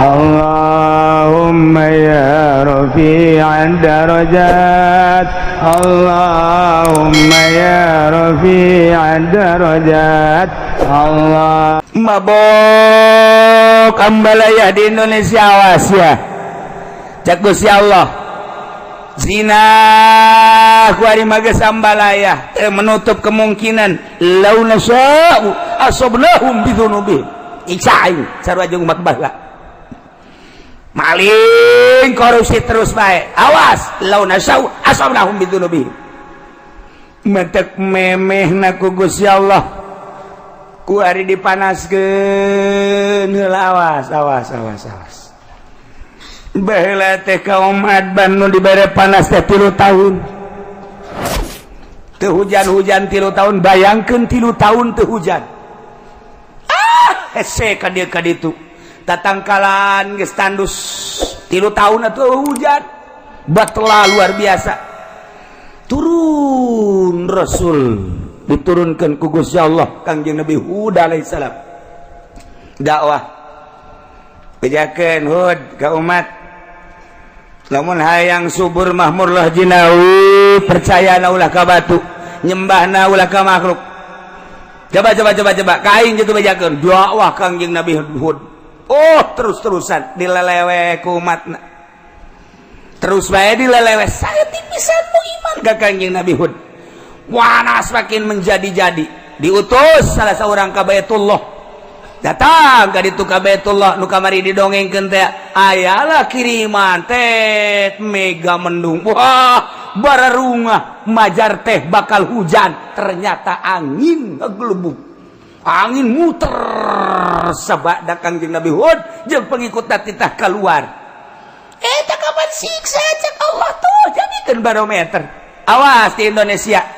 Allahumma ya rafi'ad darajat, Allahumma ya rafi'ad darajat. Allah mabok ambalaya di Indonesia, awas ya cek Gusti Allah. Zina kuari mages ambalaya menutup kemungkinan lau nasya'u asabnahum bidzunubi iksain sarua jeung umat bala maling korupsi terus bae, awas lau nasya'u asabnahum bidzunubi mentek memehna ku Gusti Allah kuari dipanaskeun heula, awas baheula teh kaum adban nu dibere panas teh 3 tahun teu hujan 3 tahun, bayangkeun 3 tahun teu hujan. Hese ka dieu ka ditu tatangkalan geus tandus 3 tahun atuh hujan batela luar biasa. Turun Rasul diturunkan ku Gusti Allah Kangjeng Nabi Hud alaihissalam dakwah bejakeun Hud ka umat lamun hayang subur mahmur lah jinawi percaya na ulah ka batu nyembah na ulah ka makhluk. Coba kain gitu bejakeun dakwah Kangjeng Nabi Hud. Oh terus-terusan dilelewe ku umatna terus bae dilelewe saya tipisan mu iman ka Kangjeng Nabi Hud. Panas makin menjadi-jadi diutus salah seorang ka Baitullah datang ka ditu ka Baitullah nu kamari didongengkeun teh ayalah kiriman teh mega mendung, wah bararungah majar teh bakal hujan, ternyata angin ngeglebuk, angin muter sabada Kangjeng Nabi Hud jeung pengikutna titah keluar. Eta kapan siksa cek Allah tuh jadikeun barometer. Awas di Indonesia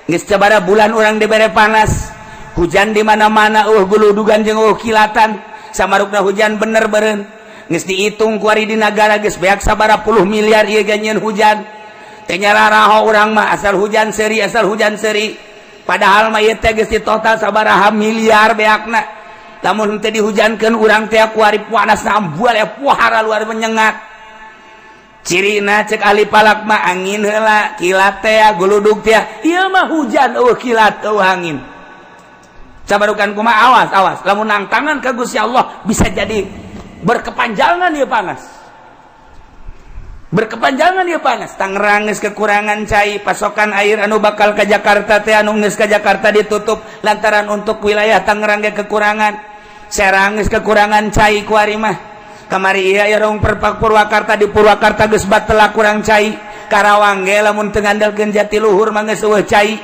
geus sabaraha bulan urang dibere panas, hujan di mana-mana, guludugan jeung kilatan, samarukna hujan bener beureun. Geus dihitung ku ari di nagara geus beak sabaraha puluh miliar ieu ganyeun hujan. Teh nyararaho urang mah asal hujan seuri. Padahal mah ieu teh geus total sabaraha miliar beakna. Lamun teu dihujankeun urang teh ku ari panasna ambual pohara luar menyengat. Cirina cek ahli palak mah angin heula, kilat teh guludug teh. Ieu mah hujan kilat angin. Sabarukan kumaha awas lamun nang tangan ka Gusti Allah bisa jadi berkepanjangan ieu panas. Berkepanjangan ieu panas. Tangerang geus kekurangan cai, pasokan air anu bakal ka Jakarta teh anu geus ka Jakarta ditutup lantaran untuk wilayah Tangerang ge kekurangan. Serang geus kekurangan cai ku ari mah. Kamari ieu aya rong Purwakarta di Purwakarta geus batela kurang cai. Karawang ge lamun teu ngandalkeun Jatiluhur mah geus eueuh cai.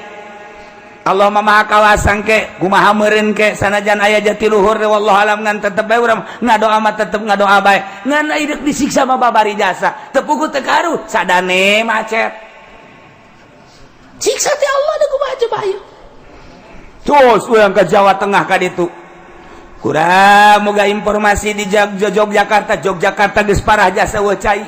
Allah maha kawasan ke kumaha meureun ke sanajan aya Jatiluhur wallahu alam ngan tetep bae urang ngadoa mah tetep ngadoa bae ngan ieu disiksa mah babari jasa teu puguh teu karuh sadane macet siksa teh Allah da kumaha coba ieu terus urang ka Jawa Tengah ka ditu kurang moga informasi di Yogyakarta geus parah jasa we cai.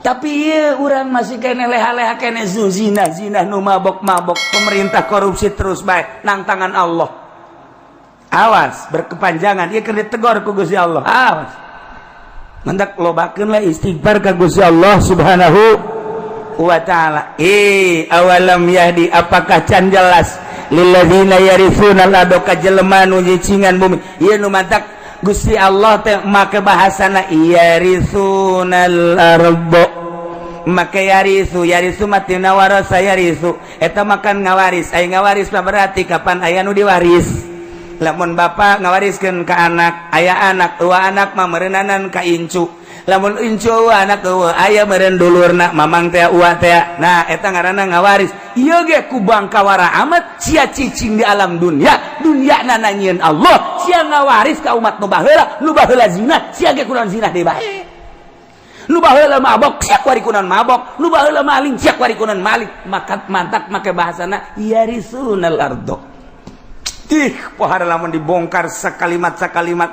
Tapi iya urang masih kene leha-leha kene zina nu mabok pemerintah korupsi terus baik nang tangan Allah. Awas berkepanjangan ieu keur ditegor ku Gusti Allah. Awas. Mendak lobakeun lah istighfar ka Gusti Allah Subhanahu wa taala. Awalam yahdi apakah can jelas lilladzina yarithuna al-arda ka jelema nu nyicingan bumi. Ieu nu mantak Gusti Allah teh make bahasana yarisunal arba make yarisu matina warasa yarisu eta makan ngawaris aya ngawaris mah berarti kapan aya nu diwaris lamun bapa ngawariskeun ka anak aya anak eueuh anak mah meureunanan ka incu lamun incu anak eueuh aya meureun dulurna mamang teh uwa teh nah eta ngaranna ngawaris ieu ge ku bangkawara amat sia cicing di alam dunia nananyieun Allah sia ngawaris ka umat nu baheula zina sia ge kunaon zina deui bae nu baheula mabok sia kuari kunaon mabok nu baheula maling sia kuari kunaon maling mantap make bahasana yarisunal ardo. Pohara lamun dibongkar sakalimat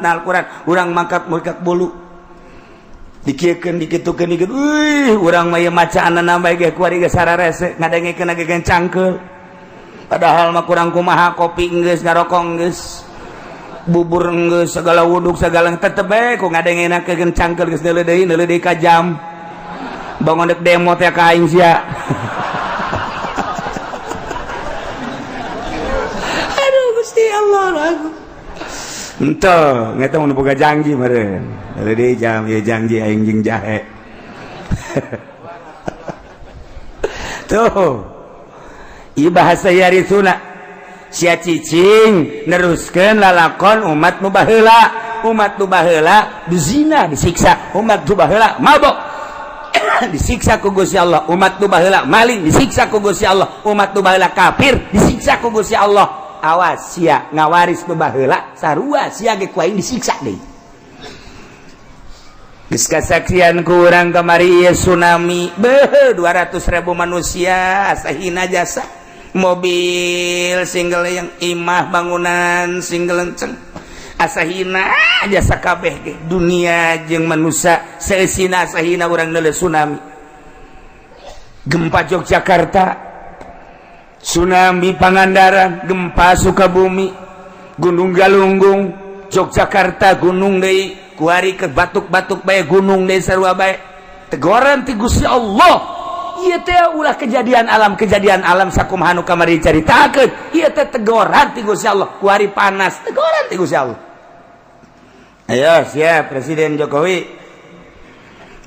na Al-Quran urang mangkat bulu dikiekeun dikitukeun urang mah ieu macaanna bae ge kuari ge sararese ngadengikeun ge cangkeul padahal mah kurang kumaha kopi geus ngarokok geus bubur geus segala wuduk segala tetep bae ku ngadengenakeun cangkel geus deuleu deui ka jam bangun dek demo teh ka aing sia aduh Gusti Allah aku ento ngeta mun boga janji meureun deuleu deui jam ieu janji aing jeung jahe tuh ieu bahasa yarisuna sia cicing neruskeun lalakon umat nu baheula dizina disiksa umat nu baheula mabok disiksa ku Gusti Allah umat nu baheula maling disiksa ku Gusti Allah umat nu baheula kafir disiksa ku Gusti Allah awas sia ngawaris nu baheula sarua sia ge ku aing disiksa deui geus kasaksian ku urang kamari ieu tsunami beuh 200.000 manusia sahina jasa mobil single yang imah bangunan single lenceng asahina jasa kabeh ge dunia jeung manusia seusina asahina urang neuleuh tsunami gempa Yogyakarta tsunami Pangandaran gempa Sukabumi Gunung Galunggung Yogyakarta gunung deui kuari ke batuk-batuk bae gunung deui sarua bae teguran ti Gusti Allah ieu teh ulah kejadian alam sakumaha nu kamari caritakeun ieu teh teguran ti Gusti Allah kuari panas teguran ti Gusti Allah ayo sia Presiden Jokowi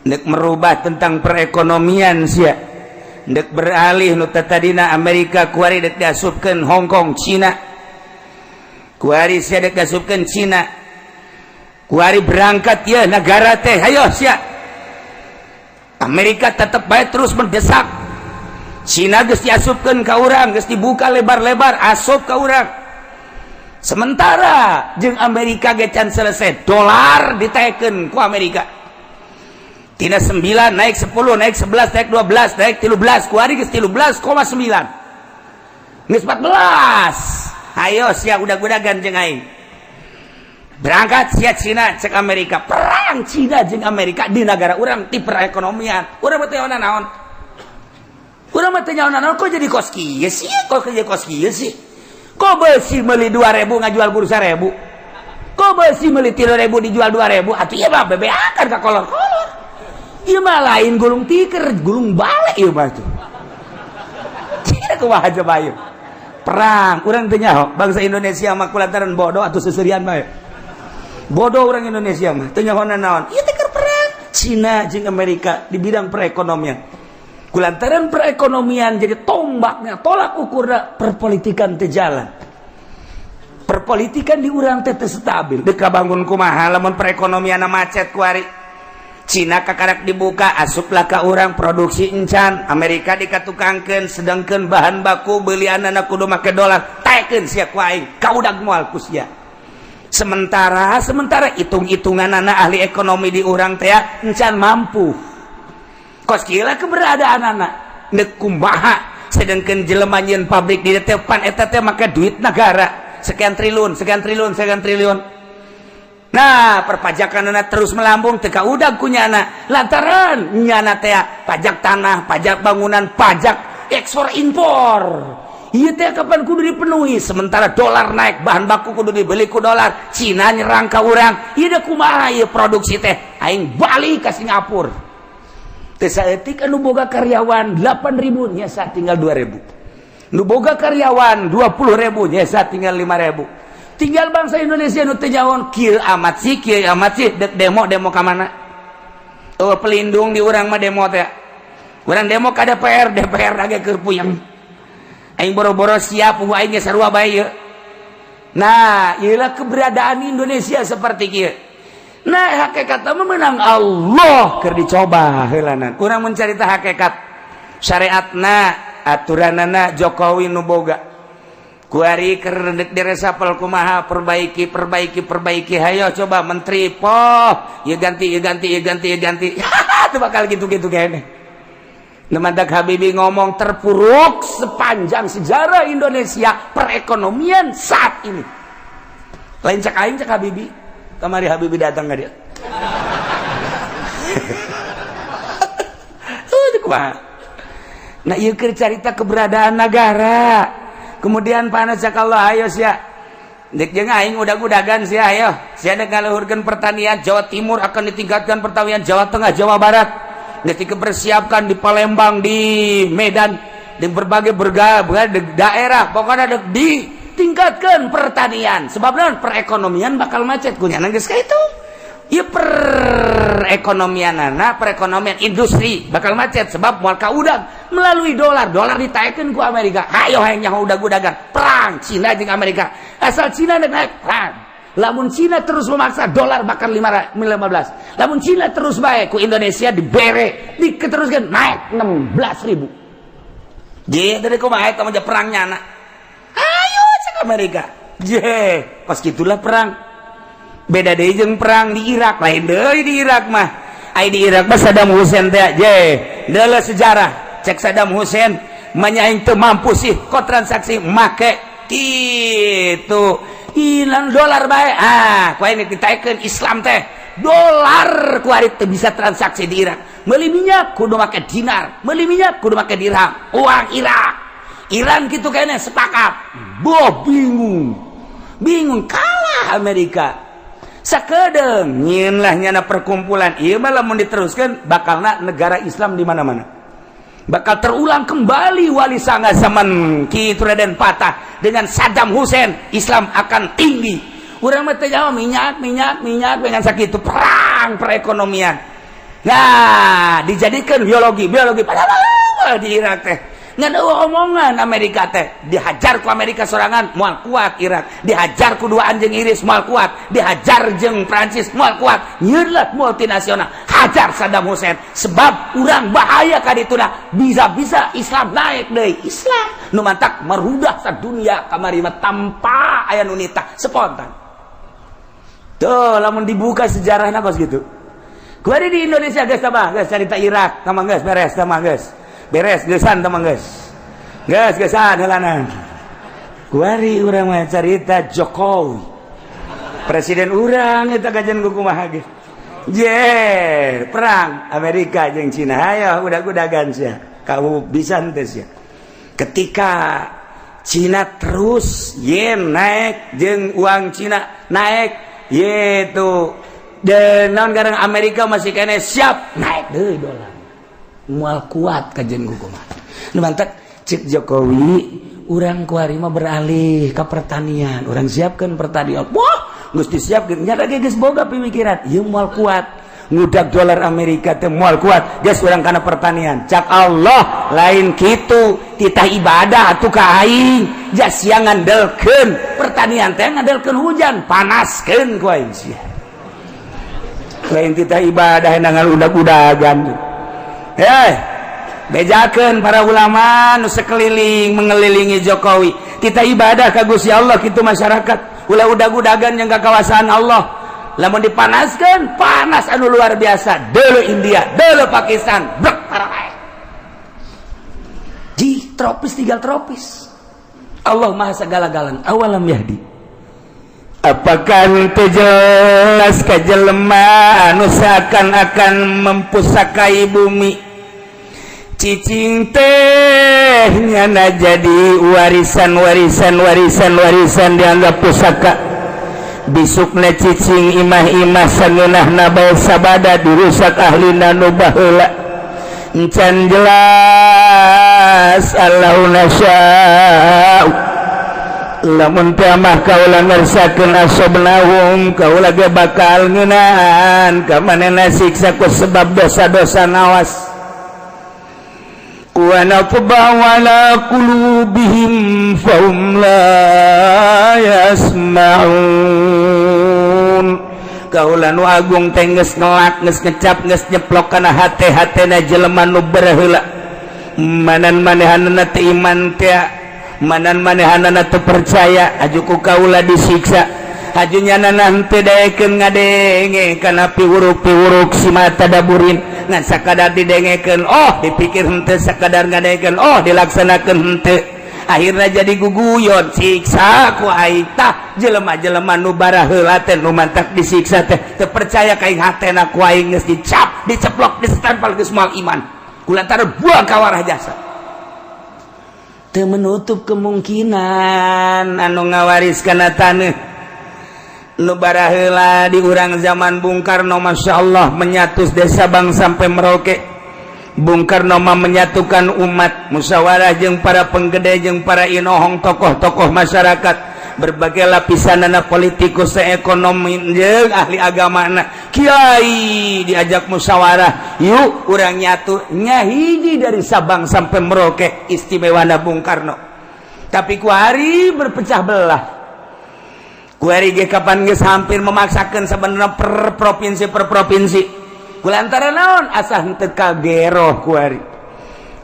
nek merubah tentang perekonomian sia nek beralih nu tadina Amerika kuari dek diasupkeun Hong Kong Cina kuari sia dek diasupkeun Cina kuari berangkat ya negara teh ayo sia Amerika tetap baik terus mendesak Cina geus diasupkeun ka urang geus dibuka lebar-lebar asup ka urang sementara jeung Amerika ge can selesai dolar ditaekeun ku Amerika tina 9 naik 10 naik 11 naik 12 naik 13 kuari geus 13,9 geus 14 ayo sia udag-udagan jeung aing berangkat sia Cina cek Amerika perang Cina jeung Amerika di negara urang ti perekonomian urang mah teh naon kok jadi kos kieu sih kok jadi kos kieu sih kok beusi meuli 2.000 ngajual buru 1.000 kok beusi meuli 3.000 dijual 2.000 atuh ieu mah bebeakan ka kolor-kolor ieu mah lain gulung tiker gulung bale ieu mah tuh cina kumaha aja bae perang urang teh nyaho bangsa Indonesia mah kulantaran bodoh atuh seuseurean mah bodoh orang Indonesia mah teu nyahoana naon ieu teh keur perang Cina jeung Amerika di bidang perekonomian kulantaran perekonomian jadi tombaknya tolak ukurna perpolitikan teh jalan perpolitikan di urang teh teu stabil deuk kabangun kumaha lamun perekonomianna macet kuari Cina kakarak dibuka asuplah ka urang produksi encan Amerika dikatukangkeun sedangkeun bahan baku beelianana kudu make dolar taekeun sia ku aing kaudag moal ku sia sementara hitung-hitungan anak ahli ekonomi di urang teh encan mampu kos kieu keberadaan anak nek kumaha sedangkeun jelema nyeun pabrik di depan eta teh make duit negara sekian triliun nah perpajakanna terus melambung teu kaudag ku nyana lantaran nyana teh pajak tanah pajak bangunan pajak ekspor impor ieu teh kapan kudu dipenuhi sementara dolar naik bahan baku kudu dibeli ku dolar Cina nyerang ka urang ieu da kumaha ieu produksi teh aing balik ka Singapura teh saeutik anu boga karyawan 8.000 nyesa tinggal 2.000 nu boga karyawan 20.000 nyesa tinggal 5.000 tinggal bangsa Indonesia nu teu nyaon kieu amat sih dek demo ka mana pelindung di urang mah demo teh urang demo ka DPR age keur puyeng aing boro-boro siap aing ge sarua bae ieu nah ieulah keberadaan Indonesia seperti kieu nah hakikatna menang Allah keur dicoba heulanan urang mencarita hakikat syariatna aturanana Jokowi nu boga kuari keur deuk diresapel kumaha perbaiki hayo coba menteri poh ieu ganti teu bakal gitu-gitu kene Nemadak Habibie ngomong terpuruk sepanjang sejarah Indonesia perekonomian saat ini. Lain cek aing cek Habibie. Kamari Habibie datang ka dia. Nah ieu keur carita keberadaan negara. Kemudian panas cak Allah ayo sia. Dek jeung aing udag-udagan sia ayo. Sia dek ngaluhurkeun pertanian Jawa Timur akan ditingkatkan pertanian Jawa Tengah, Jawa Barat. Dek dipersiapkan di Palembang, di Medan, di berbagai daerah. Pokoknya dek ditingkatkan pertanian. Sebab naon perekonomian bakal macet kunyana geus ka itu. Ieu perekonomian industri bakal macet sebab moal kaudag melalui dolar ditaekeun ku Amerika. Hayo hayang nyaho udag-udagan perang Cina jeung Amerika. Asal Cina naik perang. Lamun Cina terus memaksa dolar bakal 15. Lamun Cina terus bae ku Indonesia dibere diketeruskeun naik 16.000. Jadi dari kumaha eta mah perang nyana. Ayo cek Amerika. Pas gitulah perang. Beda deui jeung perang di Irak, lain deui di Irak mah. Ai di Irak mah Saddam Hussein teh deuleu sejarah. Cek Saddam Hussein manyaing teu mampu sih ko transaksi make kitu. Hilang dolar bae. Ku ini ditaekeun Islam teh. Dolar ku ari teu bisa transaksi di Irak. Meuli minyak kudu make dinar, meuli minyak kudu make dirham. Uang Irak. Iran kitu kene sepakat. Bingung kalah Amerika. Sakedeung nyieun lah nyana perkumpulan ieu mah lamun diteruskeun bakalna negara Islam di mana-mana. Bakal terulang kembali wali sanga zaman kitu Raden Patah dengan Saddam Hussein, Islam akan tinggi. Urang mah teh jauh minyak dengan sakitu perang perekonomian. Nah, dijadikan biologi padahal di Irak teh ngan omongan Amerika teh dihajar ku Amerika sorangan moal kuat Irak, dihajar ku dua anjing iris moal kuat, dihajar jeung Prancis moal kuat, nyeulat multinasional hajar Saddam Hussein sebab urang bahaya ka dituna bisa-bisa Islam naik deui. Islam nu mantak marudah sadunya kamari mah tanpa aya nu nitah spontan. Tuh lamun dibuka sejarahna kos gitu. Kuari di Indonesia geus tambah geus carita Irak tamang geus beres tamang geus. Beres geusan tamang geus. Geusan heulana. Kuari urang mah carita Jokowi. Presiden urang eta kajen kumaha ge. Perang Amerika jeung Cina. Hayo udag-udagan sia. Kamu bisa teh sia. Ketika Cina terus yen naik jeung uang Cina naik yaitu dan naon garang Amerika masih kene siap naik deui dolar. Moal kuat kajen kumaha. Nu mantap cik Jokowi urang kuari mah beralih ka pertanian. Urang siapkeun pertanian. Wah, geus disiapkeun nya ge geus boga pemikiran. Ieu moal kuat. Ngudag dolar Amerika teh moal kuat. Geus urang kana pertanian. Cak Allah lain kitu titah ibadah atuh ka aing. Jas sia ngandelkeun pertanian teh ngandelkeun hujan, panaskeun ku aing sia. Lain titah ibadah nang udag-udagan. Bejakeun para ulama nu sekeliling mengelilingi Jokowi. Kita ibadah ka Gusti Allah kitu masyarakat. Ulah udag-udagan yang kekawasan Allah. Lamun dipanaskeun, panas anu luar biasa. Deuleu India, deuleu Pakistan, brek tarawae. Di tropis tinggal tropis. Allah Maha segala-galanya. Awalam yahdi. Apakah teu jelas ka jelema anu seakan-akan mempusakai bumi? Cicing teh nyana jadi warisan dianggap pusaka. Bisukna cicing imah-imah sangeunahna bae sabada dirusak ahlina nu baheula. Encan jelas Allahuna sya'u. Lamun teh mah kaula ngersakeun asobnahum kaula ge bakal ngeunaan ka manehna siksa ku sebab dosa-dosa nawas. Wa natba'u ala qulubihim fahum la yasma'un. Kaula nu agung teh geus ngelak geus ngecap geus nyeplok kana hate-hatena jelema nu berheula. Manan manehanna teu iman teh manan manehanana teu percaya ajuku kaula disiksa ajunya nanah teu daekeun ngadenge kana piwuruk-piwuruk si mata daburin ngan sakadar didengekeun dipikir henteu sakadar ngadengekeun dilaksanakeun henteu akhirna jadi guguyon siksa ku aing tah jelema-jelema nu baraheula teh nu mantak disiksa teh teu percaya ka aing hatena ku aing geus dicap diceplok disetampal geus moal iman kulantaran buang kawarah jasa. teu menutup kemungkinan anu ngawariskan taneuh nu baraheula di urang zaman Bung Karno Masya Allah menyatus desa Bang sampai Merauke. Bung Karno mah menyatukan umat, musyawarah jeung para penggede jeung para inohong tokoh-tokoh masyarakat, berbagai lapisanana politikus, ekonomi jeung ahli agamana, kiai diajak musyawarah, yuk urang nyatu nya hiji dari Sabang sampai Merauke, istimewana Bung Karno. Tapi ku hari berpecah belah. Ku hari ge kapan geus hampir memaksakeun sebenarnya per provinsi. Kulantaran naon asah teu kagero ku hari.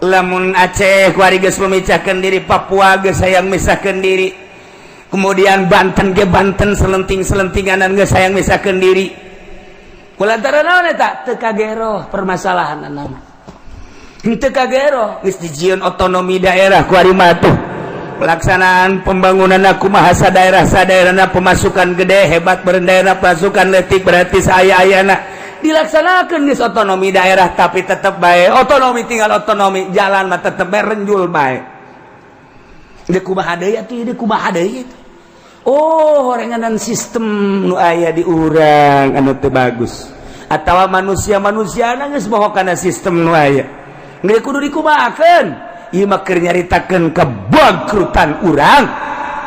Lamun Aceh ku hari geus memecahkeun diri, Papua geus hayang misahkeun diri. Kemudian Banten ge Banten selenting-selentinganan geus hayang misahkeun diri. Kulantaran naon eta? Teu kagero permasalahan anana. Teu kagero geus dijieun otonomi daerah ku hari mah tuh. Pelaksanaan pembangunan kumaha sadaerah-sadaerahna pemasukan gede hebat berendaerah pasukan letik berarti saya-ayana dilaksanakan di otonomi daerah, tapi tetap baik otonomi tinggal otonomi, jalan mah tetap berenjul baik. Dia kumaha deui atuh, dia kumaha deui. Oh, horenganan sistem nu aya di urang anu teu bagus, atawa manusia-manusiana geus boho kana sistem nu aya. Geus kudu dikumahakeun. Ieu mah keur nyaritakeun kebangkrutan urang.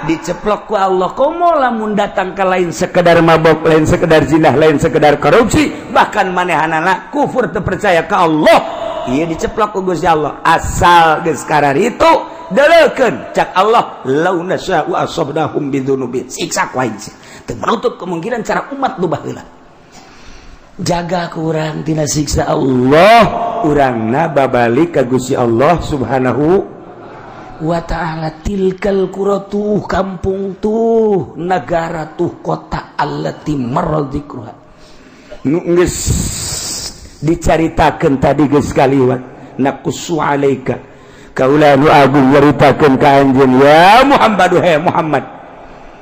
Diceplok ku Allah, komo lamun datang ke lain sekedar mabok, lain sekedar zinah, lain sekedar korupsi, bahkan manehanana kufur teu percaya ka Allah. Ieu diceplok ku Gusti Allah. Asal geus kararitu deulekeun cak Allah, law nasya'u asabnahum bidzunubihim, siksa ku aing teu menutup kemungkinan cara umat nu baheula. Jaga ku urang tina siksa Allah, urangna babalik ka Gusti Allah Subhanahu wa ta'ala. Tilkal quratuh, kampung tuh, negara tuh, kota allati maradzikruha nu geus dicaritakeun tadi geus kaliwat. Naqussu alaika, kaula nu agung nyaritakeun ka anjeun ya Muhammad, he Muhammad,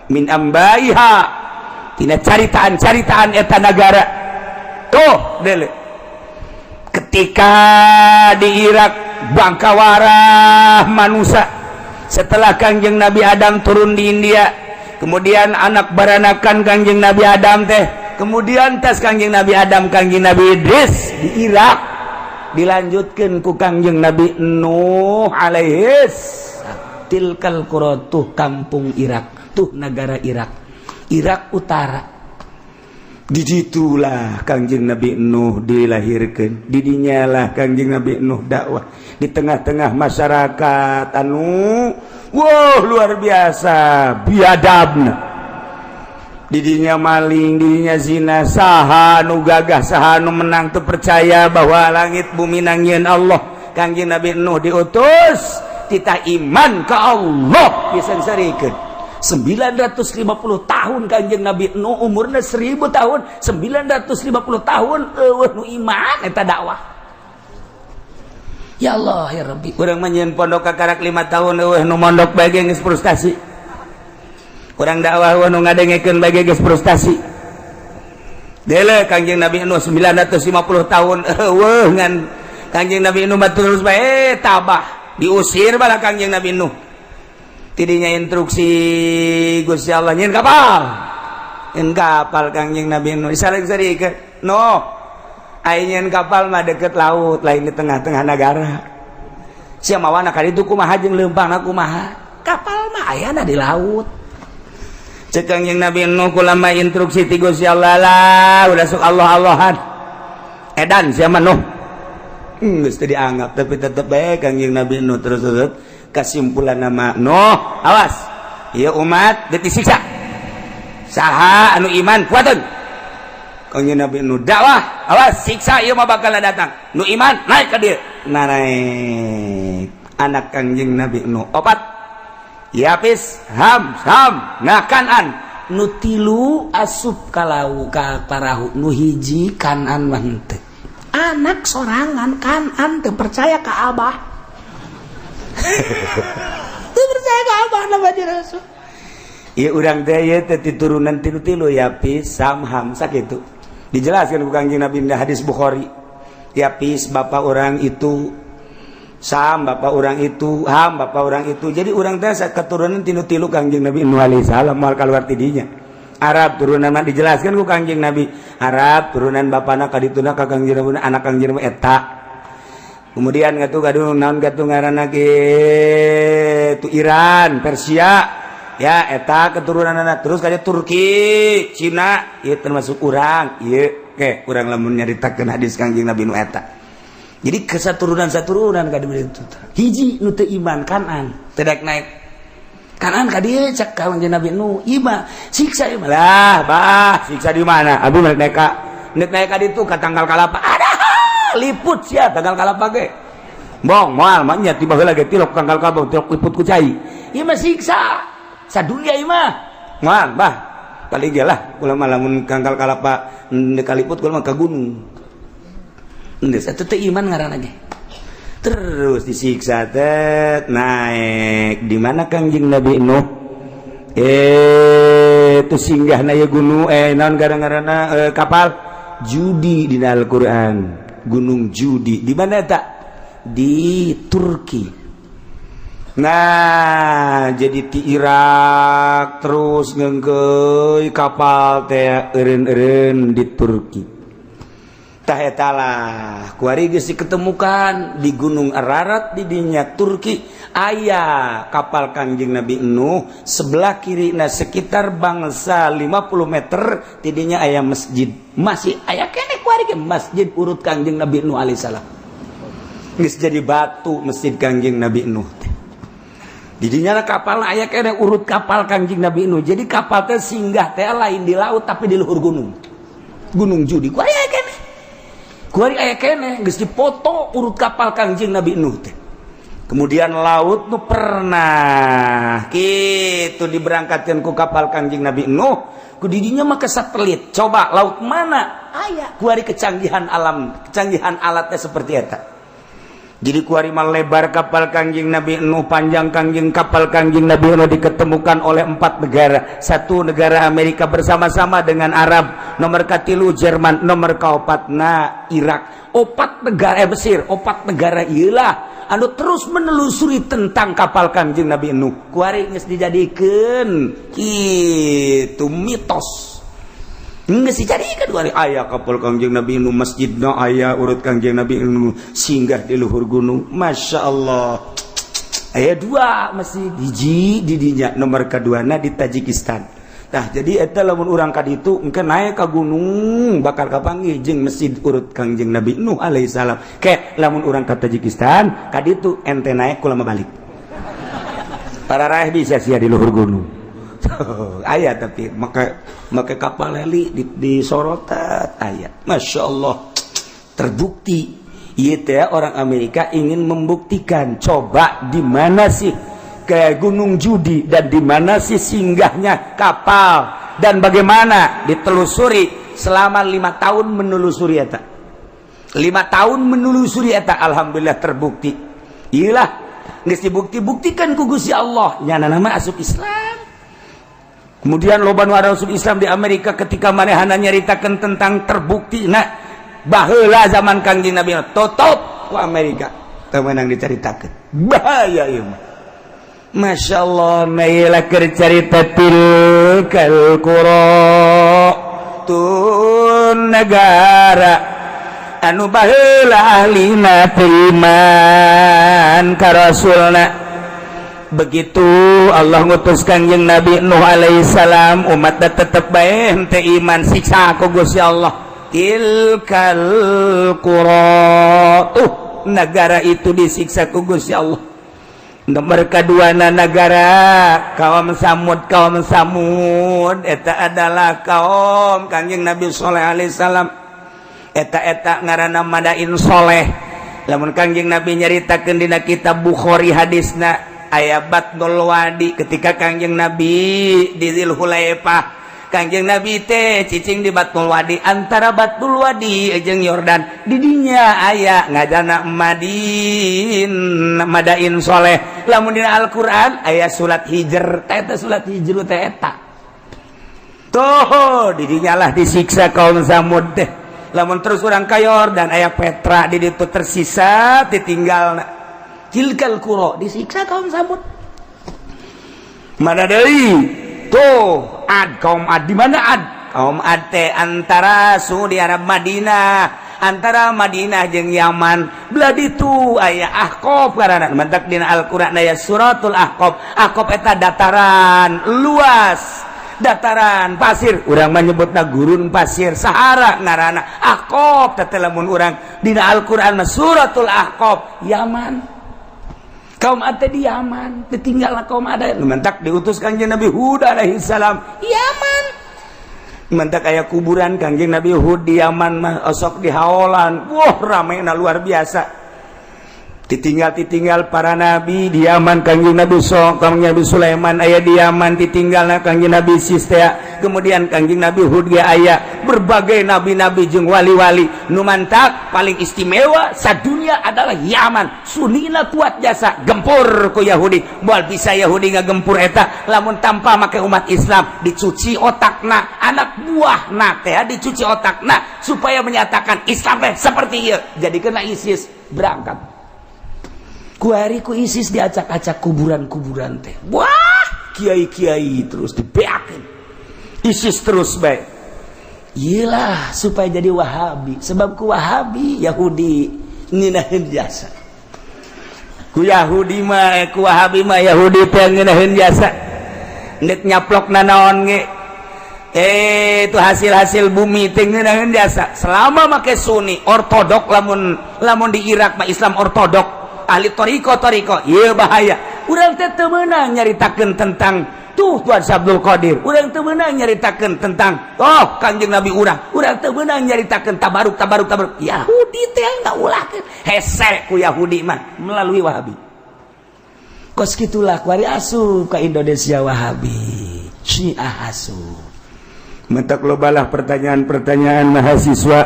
min ambaiha, tina caritaan-caritaan eta negara tuh dele. Ketika di Irak bangkawarah manusia setelah Kangjeng Nabi Adam turun di India, kemudian anak baranakan Kangjeng Nabi Adam teh, kemudian tas Kangjeng Nabi Adam Kangjeng Nabi Idris di Irak, dilanjutkan ku Kangjeng Nabi Nuh alaihis. Tilkal quratuh, kampung Irak tuh, negara Irak Utara. Dijitulah Kangjeng Nabi Nuh dilahirkan, didinyalah Kangjeng Nabi Nuh dakwah di tengah-tengah masyarakat anu luar biasa biadabna. Didinya maling, didinya zina, saha nu gagah, saha nu menang teu percaya bahwa langit bumi nangieun Allah. Kangjeng Nabi Nuh diutus titah iman ka Allah disengsarikeun. 950 tahun Kangjeng Nabi Nuh, umurna 1000 tahun, 950 tahun eueuh nu iman eta dakwah. Ya Allah ya Rabbi, urang mah nyeun pondok kakarak 5 tahun eueuh nu mondok bae geus frustasi. Urang dakwah eueuh nu ngadengekeun bae geus frustasi. Deule Kangjeng Nabi Nuh 950 tahun eueuh ngan Kangjeng Nabi Nuh mah terus bae tabah, diusir bala Kangjeng Nabi Nuh. Tidinya instruksi Gusti Allah nyeun kapal Kangjeng Nabi Nuh disareng-sarikeun no aya nyeun kapal mah deket laut, lain di tengah-tengah negara. Sia mawana ka ditu kumaha jeung leumpangna kumaha, kapal mah ayana di laut. Cek Kangjeng Nabi Nuh kulama instruksi ti Gusti Allah lah udah sok Allah-Allahan edan sia mah Nuh geus teu dianggap, tapi tetep bae Kangjeng Nabi Nuh terus kesimpulan nama Nuh, awas ieu umat geus disiksa. Saha anu iman kuateun Kangjeng Nabi Nuh dakwah, awas siksa ieu mah bakal datang. Nu iman naik ka dieu, naik anak Kangjeng Nabi Nuh 4 Yapis, Ham, nah Kanan. Nu 3 asup ka laut ka parahu, nu hiji Kanan mah henteu. Anak sorangan Kanan teu percaya ka Abah. Teu percaya ka Abah na bade Rasul. Ieu urang teh ieu teh turunan 3 Yapis, Ham, sakitu. Dijelaskan ku Kangjeng Nabi di hadis Bukhari. Yapis bapak orang itu Sam bapak orang itu, ham bapak orang itu. Jadi orang teh keturunan tilu-tilu Kangjeng Nabi Nuh alaihi salam moal kaluar ti dinya. Arab turunan mah dijelaskan ku Kangjeng Nabi. Arab turunan bapana kadituna ka Kangjeng Nabi anak Kangjeng Nabi eta. Kemudian gatu gadung naon gatu ngaranna ge tu Iran, Persia. Ya eta keturunanna terus kaja Turki, Cina, ieu termasuk urang. Ieu ke urang lamun nyaritakeun hadis Kangjeng Nabi Nuh eta. Jadi kesaturunan-saturunan ka dieu itu. Hiji nu teu iman Kanan, teu daek naik. Kanan ka dieu cek Kangjeng Nabi Nuh, ieu siksa ieu lah, bah, siksa di mana? Abi naik ka ditu ka tanggal kalapa. Ada liput sia tanggal kalapa ge. Bong moal mah nya tiba heula ge tilok tanggal kalapa tilok liput ku cai. Ieu mah siksa. Sadunya ieu mah. Moal bah. Paling ge lah kula mah lamun tanggal kalapa dekaliput kula mah ka gunung. Ndes atuh teh iman ngaranna ge. Terus disiksa teh naik di mana Kangjeng Nabi Nuh? Tu singgahna ye gunung naon ngaranna kapal Judi dina Al-Qur'an. Gunung Judi. Di mana eta? Di Turki. Nah, jadi di Irak terus ngeungkeun kapal teh eureun-eureun di Turki. Tah eta lah kuari geus diketemukan di Gunung Ararat di dinya Turki aya kapal Kangjeng Nabi Nuh sebelah kirina sekitar bangsa 50 meter di dinya aya masjid masih aya keneh kuari ge masjid urut Kangjeng Nabi Nuh alaihi salam geus jadi batu masjid Kangjeng Nabi Nuh di dinya kapal aya keneh urut kapal Kangjeng Nabi Nuh jadi kapal teh singgah teh lain di laut tapi di luhur gunung Judi kuari aya keneh kuari aya keneh geus dipoto urut kapal Kangjeng Nabi Nuh teh. Kemudian laut nu pernah kitu diberangkatkeun ku kapal Kangjeng Nabi Nuh ku didinya mah ke satelit. Coba laut mana? Aya kuari kecanggihan alam, kecanggihan alatnya seperti eta. Jadi kuari mah lebar kapal Kangjeng Nabi Nuh, panjang kapal Kangjeng Nabi Nuh diketemukan oleh 4 negara. 1 negara Amerika bersama-sama dengan Arab, nomor katilu Jerman, nomor kaopatna Irak. 4 negara Mesir, 4 negara ieulah anu terus menelusuri tentang kapal Kangjeng Nabi Nuh. Kuari geus dijadikeun kitu mitos. Nggak sih cari kan kuari ayah kapal Kangjeng Nabi Nuh masjidna ayah urut Kangjeng Nabi Nuh singgah di luhur gunung. Masya Allah ayah 2 masjid hiji di dinya nomor keduana di Tajikistan. Nah jadi eta lamun urang ka ditu engke naik ka gunung bakal kapanggih jeung masjid urut Kangjeng Nabi Nuh alaihi salam. Ke lamun urang ka Tajikistan ka ditu ente naik kula mah balik. Para raih bisa sia di luhur gunung. Ayat tapi maka kapal heli di sorotan ayat. Masya Allah terbukti ya orang Amerika ingin membuktikan coba di mana sih ke Gunung Judi dan di mana sih singgahnya kapal dan bagaimana ditelusuri selama 5 tahun menelusuri eta 5 tahun menelusuri eta alhamdulillah terbukti iyalah geus dibukti-buktikan ku Gusti Allah nya nama asup Islam. Kemudian loba nu asup Islam di Amerika ketika manehana nyaritakeun tentang terbukti baheula zaman Kangjeng Nabi tutup ku Amerika teu meunang dicaritakeun bahaya ieu mah. Masya Allah mailah keur carita tilkal qura tu negara anu baheula ahlina iman ka rasulna. Begitu Allah ngutus Kangjeng Nabi Nuh alaihi salam umatna tetep bae henteu iman siksa ku Gusti Allah. Tilkal qura negara itu disiksa ku Gusti Allah. Nomor keduana negara kaum Samud eta adalah kaum Kangjeng Nabi Shalih alaihi salam eta ngaranna Madain Soleh. Lamun Kangjeng Nabi nyaritakeun dina kitab Bukhari hadisna aya Batnul Wadi ketika Kangjeng Nabi di Dzulhulaifah Kangjeng Nabi teh cicing di Batnul Wadi antara Batnul Wadi jeung Yordan di dinya aya ngajana Madain Soleh. Lamun dina Al-Qur'an aya surat Hijr eta surat Hijr teh eta tuh di dinya lah disiksa kaum Samud teh. Lamun terus urang ka Yordan aya Petra di ditu tersisa ditinggalna tilkal qura disiksa kaum Samud. Mana deui tuh Ad, kaum Ad. Di mana Ad? Kaum Ad teh antara di Arab Madinah, antara Madinah jeung Yaman. Belah ditu aya Ahqaf karana mantak dina Al-Qur'an aya suratul Ahqaf. Ahqaf eta dataran luas, dataran pasir, urang menyebutna gurun pasir Sahara ngaranna Ahqaf. Teh lamun urang dina Al-Qur'an mah suratul Ahqaf Yaman. Kaum Ad di Yaman, ditinggalna kaum Ad. Mantak diutus Kanjeng Nabi Hud alaihi salam Yaman. Mantak aya kuburan Kanjeng Nabi Hud di Yaman mah osok di haolan. Wah, ramena luar biasa. Ditinggal para nabi di Yaman. Kanjeng Nabi Kanjeng Nabi Sulaiman aya di Yaman, ditinggalna Kanjeng Nabi Sistea. Kemudian Kanjeng Nabi Hud ge aya berbagai nabi-nabi jeung wali-wali. Nu mantak paling istimewa sadunya adalah Yaman. Sunina kuat jasa gempur ku Yahudi. Moal bisa Yahudi ngagempur eta lamun tanpa make umat Islam dicuci otakna, anak buahna teh dicuci otakna supaya menyatakan Islam teh seperti ieu. Jadikeun ISIS berangkat. Kuari ku ISIS diacak-acak kuburan-kuburan teh. Wah, kiai-kiai terus dibeakeun. ISIS terus bae. Iyalah supaya jadi Wahabi. Sebab ku Wahabi Yahudi ngeunaheun jasa. Ku Yahudi mah ku Wahabi mah Yahudi teh ngeunaheun jasa. Nek nyaplokna naon ge. Itu hasil-hasil bumi teh ngeunaheun jasa. Selama make Sunni, ortodok lamun di Irak mah Islam ortodok. Ahli toriko iya bahaya. Urang teh teu meunang nyaritakeun tentang tuh Tuan Abdul Qadir. Urang teu meunang nyaritakeun tentang Kanjeng Nabi urang teu meunang nyaritakeun tabaruk. Yahudi teh ngaulahkeun hese ku Yahudi mah melalui Wahabi. Kos kitulah kuari asup ka Indonesia Wahabi, Syiah asup. Mentak lobalah pertanyaan-pertanyaan mahasiswa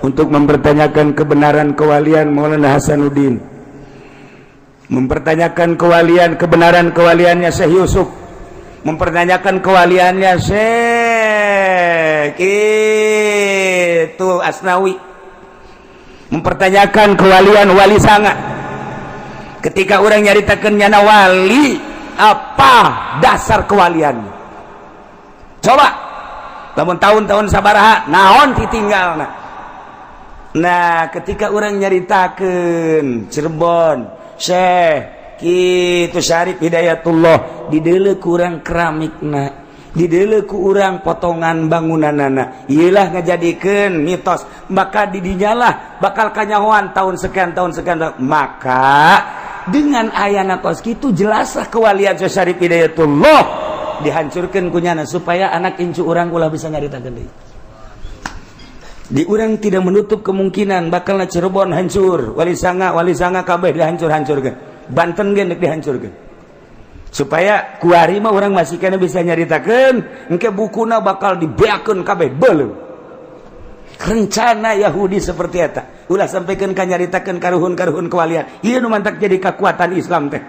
untuk mempertanyakan kebenaran kewalian Maulana Hasanuddin. Mempertanyakan kebenaran kewaliannya Syekh Yusuf, mempertanyakan kewaliannya Syekh itu Asnawi, mempertanyakan kewalian Wali Sanga. Ketika orang nyaritakeun nyana wali, apa dasar kewaliannya? Coba, lamun tahun-tahun sabaraha naon ditinggalna. Nah, ketika orang nyaritakeun Cirebon Syekh kitu Syarif Hidayatullah dideuleu ku urang keramikna, dideuleu ku urang potongan bangunanana, ieulah ngajadikeun mitos maka didinyalah bakal kanyahoan tahun sekian. Maka dengan ayana kos kitu jelaslah kewalian Syekh Syarif Hidayatullah dihancurkeun ku nyana supaya anak incu urang ulah bisa nyaritakeun deui. Di urang tidak menutup kemungkinan bakalna Cirebon hancur, Wali Sanga kabeh dihancur-hancurkeun. Banten ge nek dihancurkeun. Supaya kuari mah urang masih kana bisa nyaritakeun, engke bukuna bakal dibeakeun kabeh beuleuh. Rencana Yahudi seperti eta. Ulah sampaikeun ka nyaritakeun karuhun-karuhun kewalian. Ieu nu mantak jadi kekuatan Islam teh.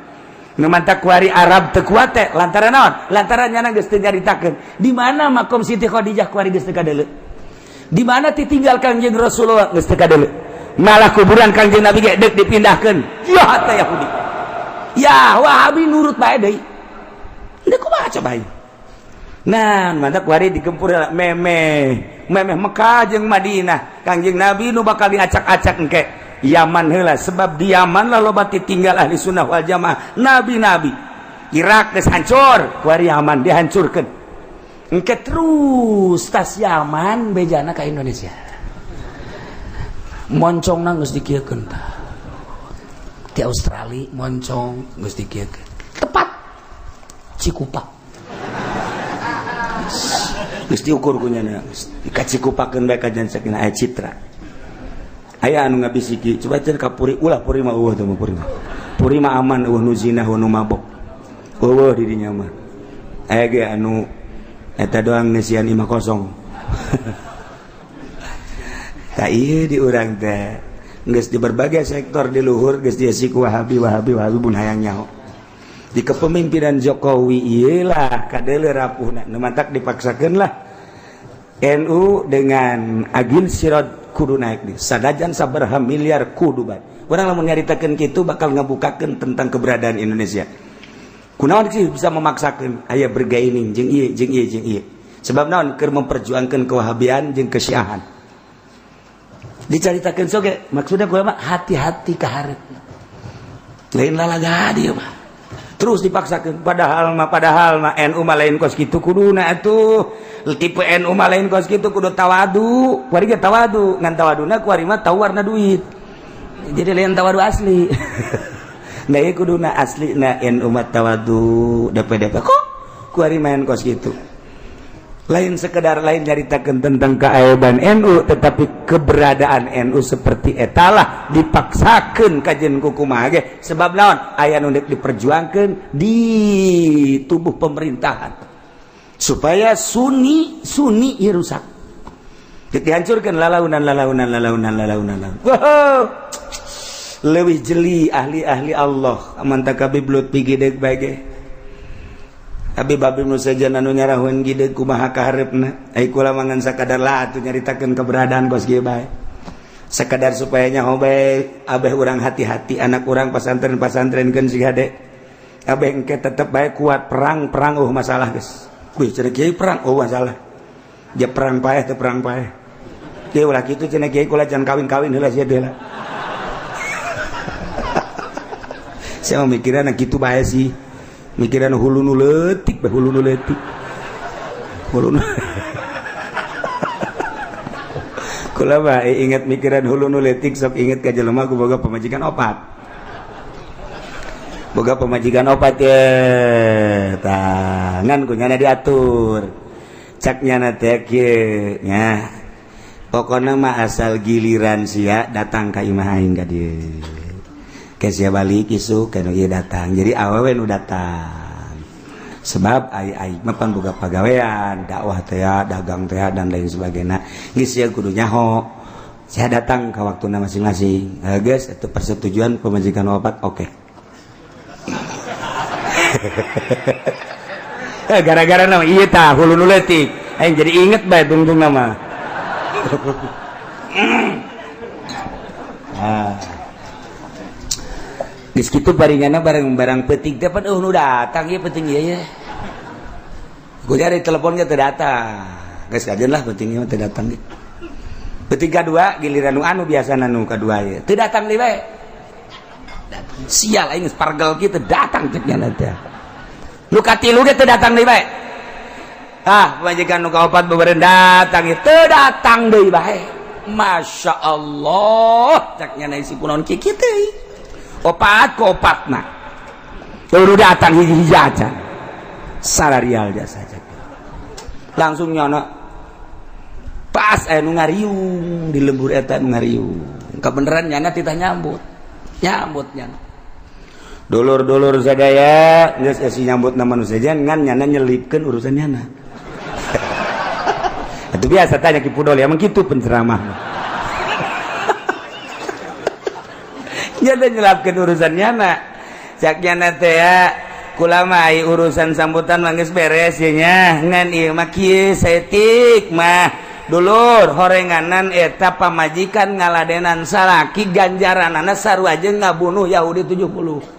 Nu mantak kuari Arab teu kuat teh lantaran naon? Lantaran nyana geus teu nyaritakeun. Di mana makom Siti Khadijah kuari geus teu kadeuleu? Di mana ditinggal Kanjeng Rasulullah geus teu kadeuleu. Malah kuburan Kanjeng Nabi ge deuk dipindahkeun. Ya hata Yahudi. Ya Wahabi nurut bae deui. Deuk kumaha coba ieu. Nah, mantak kuari digempur memeh Mekah jeung Madinah. Kanjeng Nabi nu bakal diacak-acak engke Yaman heula sebab di Yaman lah loba ditinggal ahli sunnah wal jamaah nabi-nabi. Irak geus hancur, kuari Yaman dihancurkeun. Engke terus tas Yaman bejana ka Indonesia. Moncongna geus dikieukeun tah. Di Australia moncong geus dikieukeun. Tepat Cikupa. Geus diukur ku nyana. Dikacikupakeun bae ka janceukna aya citra. Aya anu ngabisiki, coba cenah ka puri ulah puri mah eueuh teh puri mah. Puri mah aman eueuh nu zina nu mabok. Eueuh di dinya mah. Aya ge anu eta doang ngesian 50. Tak iya di urang teh geus di berbagai sektor di luhur geus dieusi ku Wahabi pun hayang nyaho. Di kepemimpinan Jokowi ieulah kadeuleu rapuhna nu mantak dipaksakeun lah NU dengan Agil Sirot kudu naik nih sadajan sabaraha miliar kudu bae urang lamun nyaritakeun kitu bakal ngabukakeun tentang keberadaan Indonesia kunaon sih bisa memaksakeun aya bergaining jeung ieu jeung ieu jeung ieu sebab naon keur memperjuangkeun kewahabian jeung kesyiahan dicaritakeun soge maksudna kumaha hati-hati ka hareupna lain lalaga dieu mah terus dipaksakeun padahal mah NU mah lain kos kitu kuduna atuh tipe NU mah lain kos kitu kudu tawadu kuari ge tawadu ngan tawaduna kuari mah tawarna duit jadi lain tawadu asli nah ieu kuduna aslina NU mah tawadu DP kok kuari main kos kitu lain sekedar lain nyaritakeun tentang keaiban NU tetapi keberadaan NU seperti etalah dipaksakeun kajen ku kumaha ge sebab naon aya nu diperjuangkeun di tubuh pemerintahan supaya sunni ieu rusak dihancurkeun lalaunan wow leuwih jeli ahli-ahli Allah amanta kabib lutfi gideg bae Habib Habib saja anu nyarahun gide kumaha kaharepna ai kula mangan sakadar lah atuh nyaritakeun keberadaan kos kieu bae sakadar supaya nyaho bae abeh urang hati-hati anak urang pasantren-pasantrenkeun si hade abeh engke tetep bae kuat perang masalah geus wih cenah kieu perang masalah dia perang paeh teu perang paeh kieu ulah kitu cenah kieu kula can kawin-kawin heula sia deula saya mikiran kitu bae sih mikiran hulu nu leutik kula mah ingat mikiran hulu nu leutik sok inget ka jelema ku boga pamajikan opat ye tangan ku nyana diatur cak nyana teh kieu nya pokona mah asal giliran sia datang ka imah aing ka dieu ke sia balik isuk kana ieu datang jadi awewe nu datang sebab ai mah pan boga pagawean dakwah teh dagang teh dan lain sebagainya geus sia kudu nyaho sia datang ka waktuna masing-masing geus itu persetujuan pemajikan wafat oke gara-gara nama ieu tah hulu nu leutik aing jadi inget bae tungtung nama geus kitu paringana barang peuting teh pan nu datang ieu penting ieu ku cari telepon ge teu datang geus kajeun lah penting ieu teu datang ge penting kadua giliran nu anu biasana nu kadua ieu teu datang deui bae sial aing pargel kitu datang cek nya teh nu katilu ge teu datang deui bae majikan nu kaopat bebereun datang ieu teu datang deui bae masyaallah cek nya isi kunaon kieu teh opatna baru datang hiji-hiji aja salarial jasa aja langsung nyono pas nu ngariung di lembur eta nu ngariung kebeneran nyana titah nyambut nyana dulur-dulur sadaya geus esi nyambut na manusia ngan nyana nyelipkeun urusan nyana itu biasa tanya ki pudol emang kitu penceramah nyana nyelapkeun urusan nyana cak nyana teh kula mah urusan sambutan mah geus beres ye nya ngan ieu mah kieu saeutik mah dulur horenganan eta pamajikan ngaladenan salaki ganjaranana sarua jeung ngabunuh Yahudi 70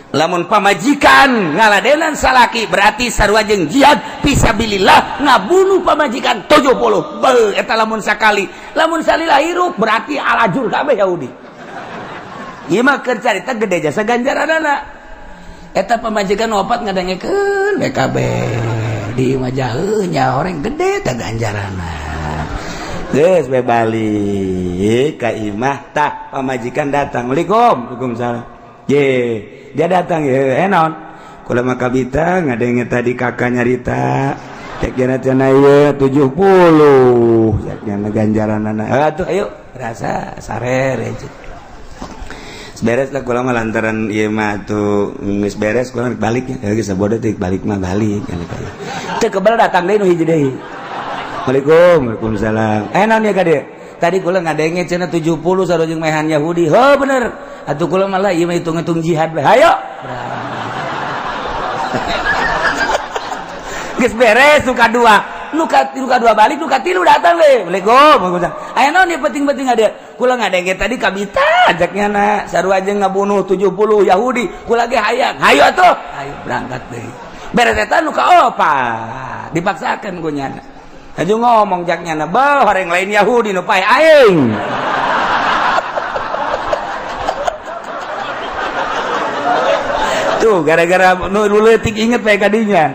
lamun pamajikan ngaladenan salaki berarti sarua jeung jihad fisabilillah ngabunuh pamajikan 70 beuh eta lamun sakali lamun salila hirup berarti alajur kabeh Yahudi ieu mah keur carita gede jasa ganjaranana eta pamajikan wafat ngadengekeun BKB di majah nya orang gede teh ganjaranna geus we balik ka imah tah pamajikan datang Assalamualaikum Waalaikumsalam ye dia datang ye naon kula mah kabita ngadenge tadi kakak nyarita cek cenah ieu 70 cek nya ganjaranna atuh ayo rasa sarere beres lah kula mah lantaran ieu mah tuh geus beres kula balik ya geus sabodo teh balik mah balik teu kebal datang deui nu hiji deui Waalaikumsalam naon ya kade tadi kula ngadenge cenah 70 sarojeng mehan Yahudi heuh bener atuh kula mah lah ieu mah hitung-hitung jihad bae hayo geus beres nu kadua nuka dua balik nuka tilu datang le Assalamualaikum aya naon ieu penting-penting ada kula ngadenge tadi kabita ajaknya na sarua aja ngabunuh 70 Yahudi kula ge hayang hayu atuh ayo berangkat deui beres eta nuka opa dipaksakeun ku nyana aju ngomong jaknya na bah horeng lain Yahudi nu pae aing tuh gara-gara nu leutik inget pae kadinya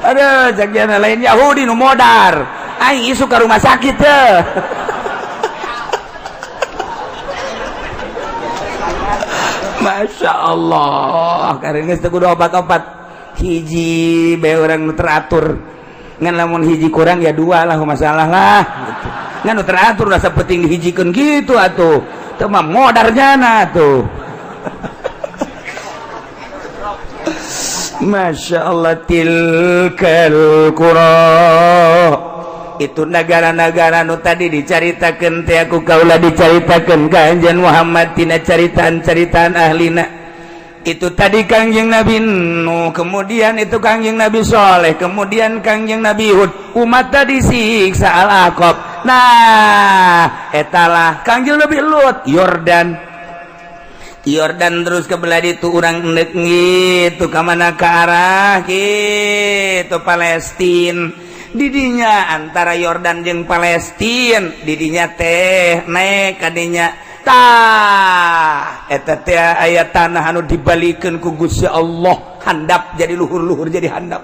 aduh jaknya lain Yahudi nu modar aing isu ka rumah sakit teh Masya Allah karena geus teu kudu obat-obat hiji bae urang nu teratur ngan lamun hiji kurang ya dua lah masalah lah gitu. Ngan nu teratur rasa penting dihijikeun gitu atuh teu mah modarnya na tuh Masya Allah tilkal qura itu negara-negara nu tadi dicaritakeun teh aku kaula dicaritakeun ka anjeun Muhammad tina caritaan-caritaan ahlina itu tadi Kangjeng Nabi Nuh kemudian itu Kangjeng Nabi Soleh kemudian Kangjeng Nabi Hud umat tadi siksa al-Aqab nah etalah Kangjeng Nabi Lut Yordan terus ke belah itu orang endek gitu ke mana ke arah gitu Palestina didinya antara Yordan jeung Palestina didinya teh naik kadinya tah eta teh aya tanah anu dibalikeun ku Gusti Allah handap jadi luhur-luhur jadi handap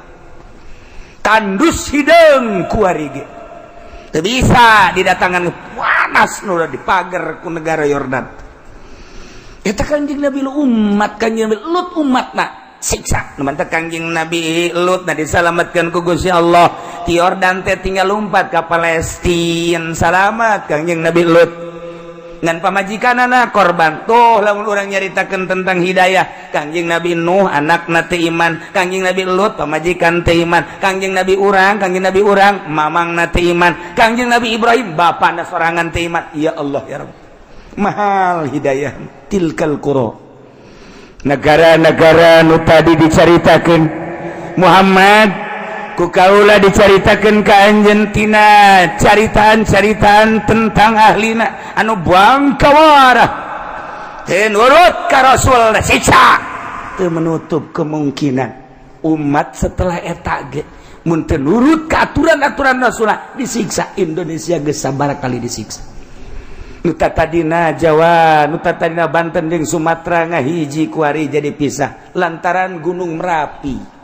tandus hideung ku ari ge teu bisa didatangan panas nu dipager ku negara Yordan eta Kangjeng Nabi umat Kangjeng Nabi Lut umatna siksa mantap Kangjeng Nabi Lut na disalamatkeun ku Gusti Allah ti Yordan teh tinggal lompat ka Palestina salamat Kangjeng Nabi Lut ngan pamajikanana korban tuh lamun urang nyaritakeun tentang hidayah Kangjeng Nabi Nuh anakna teh iman Kangjeng Nabi Lut pamajikan teh iman Kangjeng Nabi urang mamangna teh iman Kangjeng Nabi Ibrahim bapana sorangan teh iman ya Allah ya Rabb mahal hidayah tilkal qura negara-negara nu tadi dicaritakeun Muhammad ku kaula dicaritakeun ka anjeun tina caritaan-caritaan tentang ahlina anu bangkawara teu nurut ka Rasul siksa teu menutup kemungkinan umat setelah eta ge mun teu nurut ka aturan-aturan Rasulullah disiksa Indonesia geus sabaraha kali disiksa nuta tadina Jawa nuta tadina Banten jeung Sumatera ngahiji kuari jadi pisah lantaran Gunung Merapi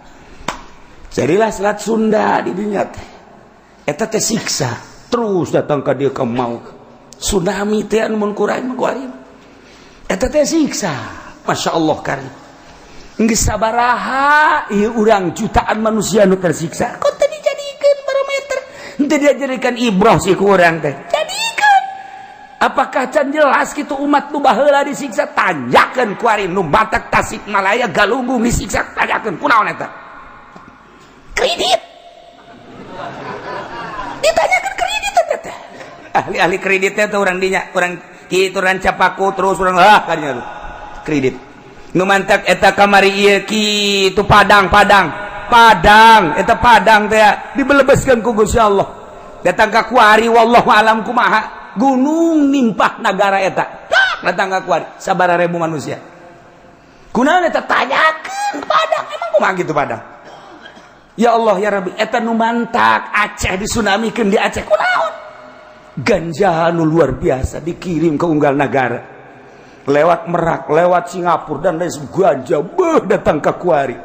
jadilah Selat Sunda di dinya teh eta teh siksa terus datang ka dieu ka mau tsunami teh anu mun kurang kuari eta teh siksa Masya Allah karim geus sabaraha ieu urang jutaan manusia nu tersiksa kok teu dijadikeun barometer teu dijadikan ibrah si ku urang teh apakah can jelas gitu umat nu baheula disiksa tanyakeun ku ari nu Batak Tasikmalaya Galunggung disiksa tanyakeun kunaon eta kredit ditanyakeun kredit eta ahli-ahli kredit teh urang dinya urang kitu rancapaku terus urang kadinya kredit nu mantap eta kamari ieu kitu Padang eta Padang teh dibelebeskeun ku Gusti Allah datang ka kuari wallahu alam kumaha gunung nimpah negara eta datang ka kuari sabaraha ribu manusia kunaon eta tanyakeun Padang emang kumaha gitu Padang ya Allah ya Rabbi eta nu mantak Aceh disunamikeun di Aceh kunaon ganja nu luar biasa dikirim ke unggal negara lewat Merak lewat Singapura dan lain ganja datang ka kuari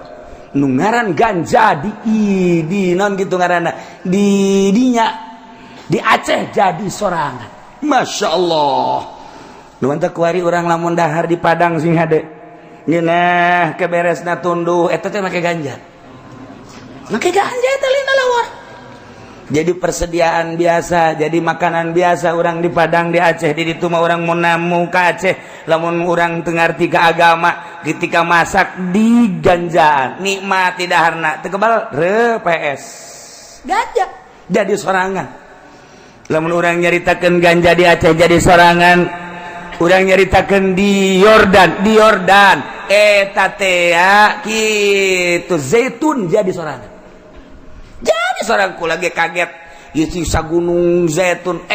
nu ngaran ganja di non gitu ngaranna di dinya di Aceh jadi sorangan Masya Allah nu mantap kuari urang lamun dahar di Padang sing hade ngeunah keberesna tunduh eta teh make ganja eta lina lawar jadi persediaan biasa jadi makanan biasa orang di Padang di Aceh di ditu mah urang mun namu ka Aceh lamun urang teu ngarti ka agama ketika masak di ganjaan nikmat di daharna teu kebal PS ganja jadi sorangan lamun urang nyaritakeun ganja di Aceh jadi sorangan urang nyaritakeun di Yordan eta teh kitu zaitun jadi sorangan seorangku lagi kaget sisa gunung Zaitun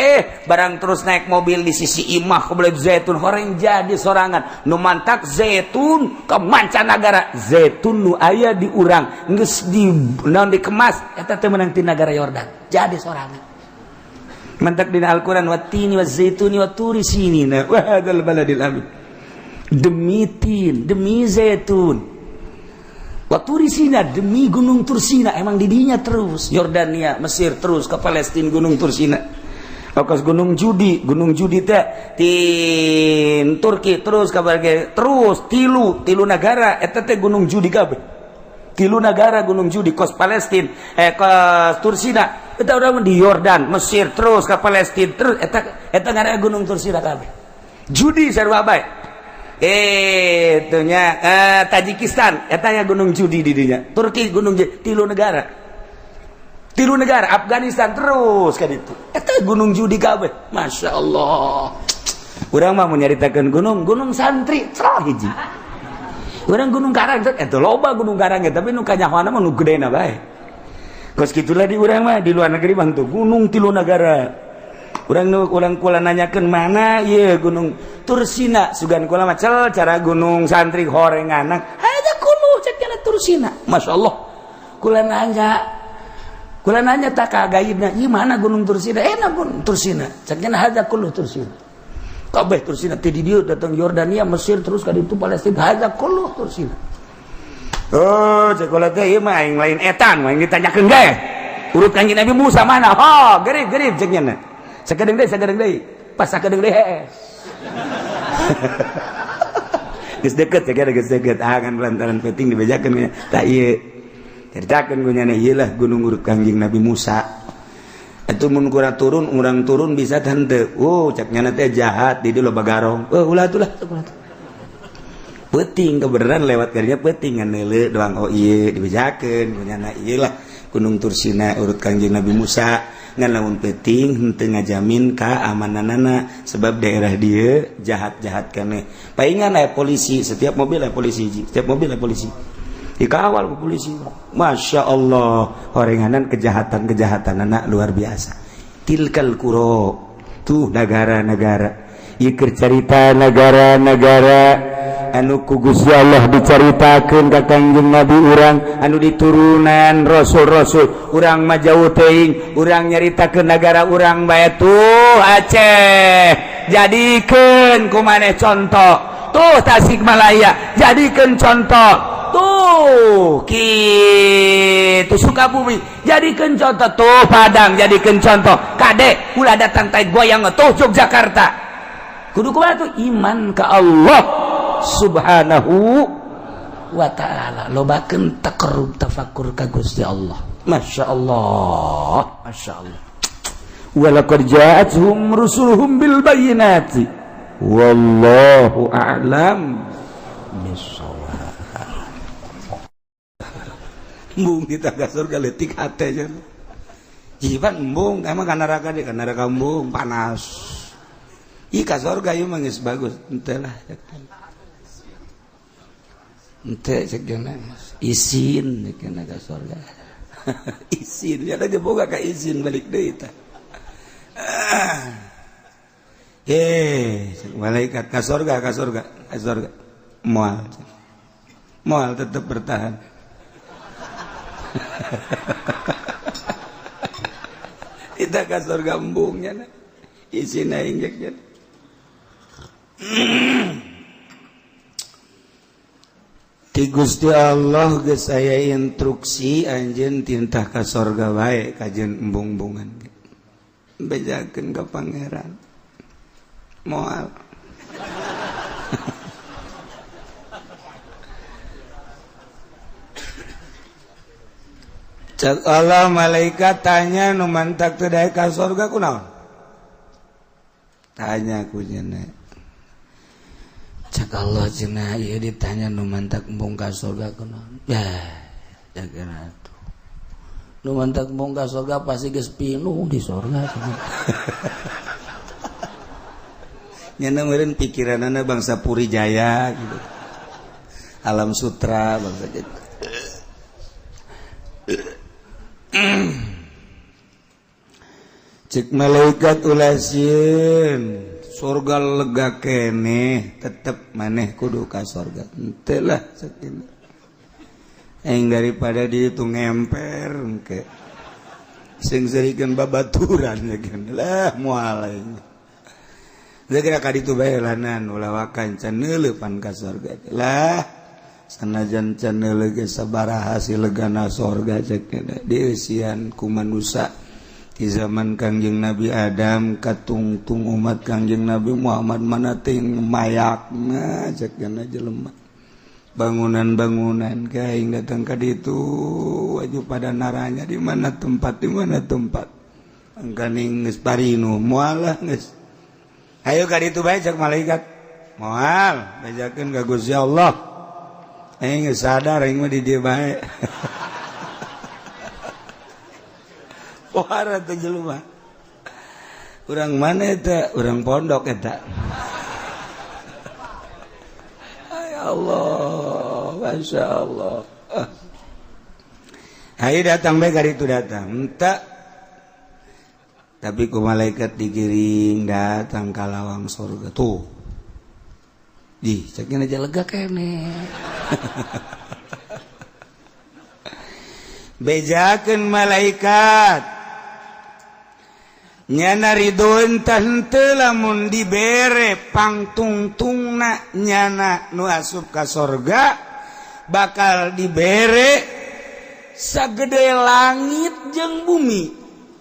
barang terus naik mobil di sisi imah ke Zaitun orang jadi sorangan nu mantak zaitun ke mancanagara zaitun nu aya di urang geus di naon dikemas eta teh menang ti nagara Yordan jadi sorangan mantak dina Al-Qur'an watini wazaituni waturi sinina wa hadzal baladil amin demi tin demi zaitun Waturi Sina demi gunung Tursina emang didinya terus Yordania Mesir terus ke Palestina gunung Tursina okas gunung Judi teh di Turki terus kabarge terus tilu negara eta teh gunung Judi kabeh tilu negara gunung Judi kos Palestina kos Tursina eta urang di Yordan Mesir terus ke Palestina terus eta ngaranna gunung Tursina kabeh Judi sarua bae itunya Tajikistan etanya gunung Judi didinya Turki gunung tilu negara Afghanistan terus kan itu eta gunung Judi kabeh Masya Allah urang mah mau nyaritakeun gunung santri salah hiji urang gunung Karang eta loba gunung Karang tapi nu kanyahoana mah nu gedena bae kos kitulah di urang mah di luar negeri bang tuh gunung tilu negara Urang kula nanyakeun mana ieu gunung Tursina sugan kula mah cara gunung santri horenganan ada kuno cek kana Tursina masyaallah kula nanya tak ka gaibna ieu mana gunung Tursina gunung Tursina cek kana hada kullu Tursina kabeh Tursina teh di dieu datang Yordania Mesir terus ka ditu Palestina hada kullu Tursina cek kula teh ieu mah aing lain etan aing ditanyakeun gae urut Kanjeng Nabi Musa mana gerib cek nya Sakedeng deui. Pas sakedeng deui hees. Geus deukeut geus deukeut. Kan pelantaran penting dibejakeun tah ieu. Ceritakeun ku nya ieu lah gunung urut Kanjeng Nabi Musa. Atuh mun kurang turun bisa tante. Cak nya teh jahat di dieu loba garong. Ulah atuh lah. Peuting kebenaran lewat kadinya peuting ngan neuleu doang ieu dibejakeun ku nya ieu lah gunung Tursina urut Kanjeng Nabi Musa. Ngan lamun penting henteu ngajamin keamananana sebab daerah dia jahat-jahat keneh. Paingan aya polisi, setiap mobil aya polisi. Dikawal ku polisi. Masya Allah, horenganan kejahatan-kejahatanana luar biasa. Tilkal qura, tuh negara-negara. Ieu keur carita negara-negara anu ku Gusti Allah dicaritakeun ka Kanjeng Nabi urang anu diturunan rasul-rasul urang mah jauh teuing urang nyaritakeun negara urang bae tuh Aceh jadikeun ku maneh contoh tuh Tasikmalaya jadikeun contoh tuh kitu Sukabumi jadikeun contoh tuh Padang jadikeun contoh kade ulah datang tai goyang tuh Yogyakarta kudu kumaha tuh iman ka Allah Subhanahu wa ta'ala lobakeun taqarrub tafakkur ka Gusti Allah Masya Allah wa laqad ja'atuhum rusuluhum bil bayyinati wallahu a'lam bissawab embung kita ka surga leutik hate nya jiban embung emang ka neraka embung panas ka surga ieu mah geus bagus henteu lah ente cek jana izin kena ka surga izin ya aja boga ka izin balik deui tah malaikat ka surga moal tetap bertahan kita ka surga embungnya izin aing cek jana Ti Gusti Allah geus aya instruksi anjeun tintah ka sorga wae kajeun embung-embungan bejakeun ka pangeran moal cak Allah malaikat tanya nu mantak teu daek ka sorga kunaon tanya ku cenah cak Allah cenah ieu ditanya nu mantak embung ka surga kunaon jakeun atuh nu mantak embung ka surga pasti geus pinuh di surga nyana meureun pikiranana bangsa Puri Jaya gitu Alam Sutra bangsa gitu cek malaikat ulasieun surga lega keneh tetep maneh kudu ka surga henteu lah sakitu aing daripada di itu ngemper engke sing serikeun babaturan lah moal aing zakira ka ditu bae lanan ulah wakan can neuleuh pan ka surga lah sanajan can neuleuh ge sabaraha silegana surga cek dieusian ku manusia di zaman Kangjeng Nabi Adam katungtung umat Kangjeng Nabi Muhammad mana ting mayakna cek kana jelema bangunan-bangunan kaing datang ka ditu waju pada naranya di mana tempat angkaning geus parinu moal lah geus hayu ka ditu bae cek malaikat moal bejakeun ka Gusti Allah aing geus sadar aing mah di dieu bae pohara teh jelema urang mana eta urang pondok eta ya Allah masya Allah ayo datang bae ka ditu datang enta tapi ku malaikat digiring datang ka lawang surga tuh di cekin aja lega kene bejakeun malaikat nyana ridhoen tah henteu lamun dibere pangtungtungna nyana nu asup ka sorga bakal dibere sagede langit jeung bumi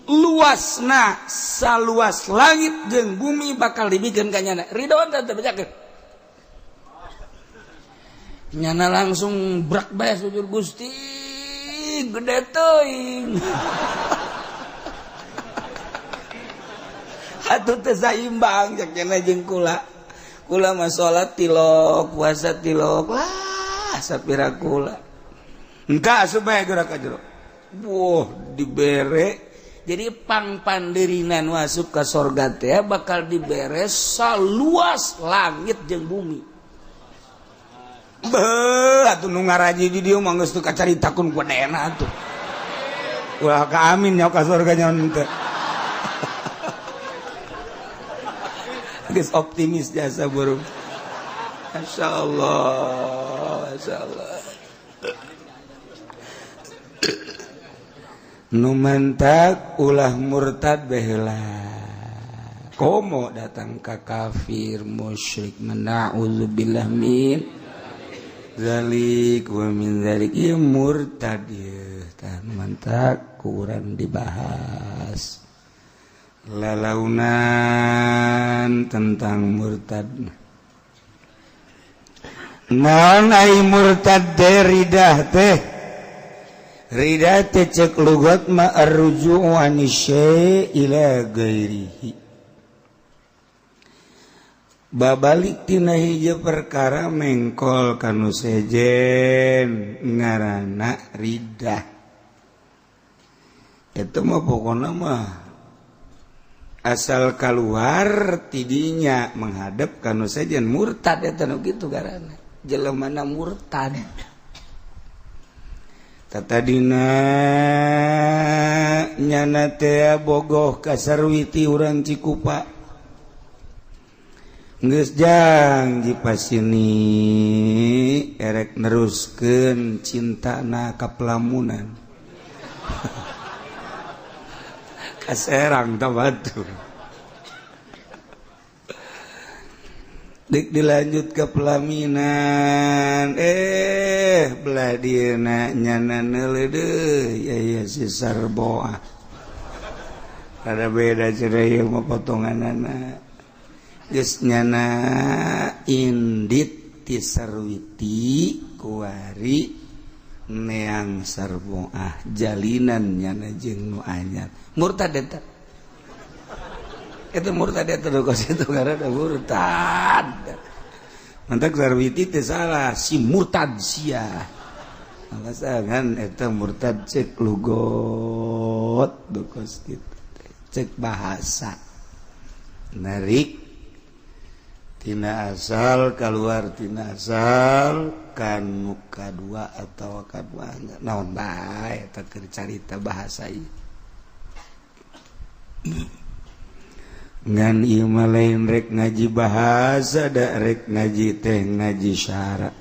luasna saluas langit jeung bumi bakal dibikeun ka nyana ridhoen tah teu bejakeun nyana langsung brak bae sujud Gusti gede teuing atuh teu saimbang cek cenah jeung kula mah salat tilok puasa tilok lah sapira kula engka asup bae geura ka jero wah dibere jadi pangpandeurina nu asup ka sorga teh bakal dibere saluas langit jeung bumi beuh atuh nu ngaraji di dieu mah geus teu kacaritakeun ku daena atuh ulah ka amin nya ka sorga nyaon teh geus optimis jasa burung masyaallah nu mantak ulah murtad baheula komo datang ka kafir musyrik na'udzubillah min zalik wa min zalik ieu murtad ieu tah mantak kurang dibahas lalaunan tentang murtad naon ai murtad teh ridah cek lugat ma arruju' an syai' ila ghairihi babalik tina hiji perkara mengkol kanu sejen ngaranna ridah eta mah pokona mah asal keluar tidinya menghadap kanu sejen murtad eta nu kitu garana jelemana murtad tatadina nyana teh bogoh ka sarwiti urang Cikupa geus jang dipasini erek neruskeun cintana ka pelamunan kaserang tabatu dik dilanjut ke pelaminan belah dieuna nyana neuleuh deui ya si sarboah ada beda cenah ieu mah potonganana geus nyana indit ti sarwiti kuari neang sarboah jalinan nyana jeung nu anyar murtad eta itu murtad eta kos itu karena murtad mantak sarwiti teh salah si murtad sia alasan eta murtad cek lugot kos kitu cek bahasa narik tina asal keluar tina asal kanu kadua atau kadua naon bae eta keur carita bahasa ieu ngan ieu mah lain rek ngaji bahasa da rek ngaji teh ngaji syara.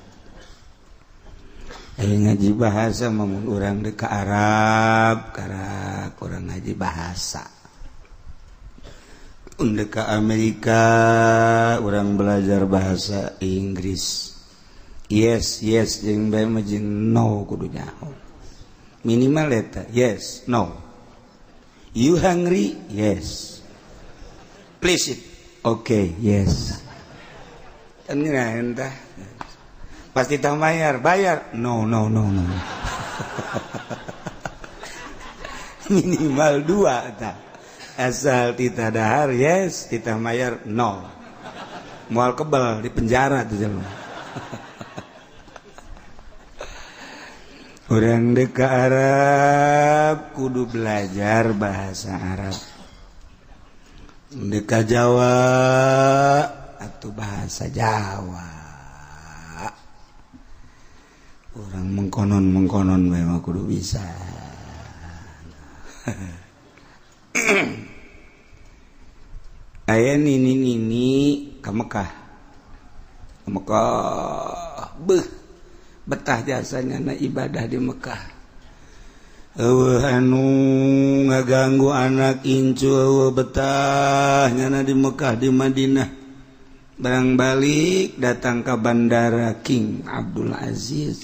Ngaji bahasa mah mun urang deuk ka Arab karak urang ngaji bahasa. Mun deuk ka Amerika urang belajar bahasa Inggris. Yes jeung bae mah jeung no kudu nyaho. Minimal eta yes no. You hungry? Yes. Please it. Okay, yes. Tanya entah. Pasti tak bayar. No. Minimal 2 tak. Asal kita dahar yes, kita bayar no. Mual kebal di penjara tuh jalan. Orang deka Arab kudu belajar bahasa Arab. Deka Jawa atau bahasa Jawa. Orang mengkonon memang kudu bisa. Aya nini ka Mekah. Betah jasanya na ibadah di Mekah. Anu ngaganggu anak incu betah nyana di Mekah di Madinah. Barang balik datang ke bandara King Abdul Aziz.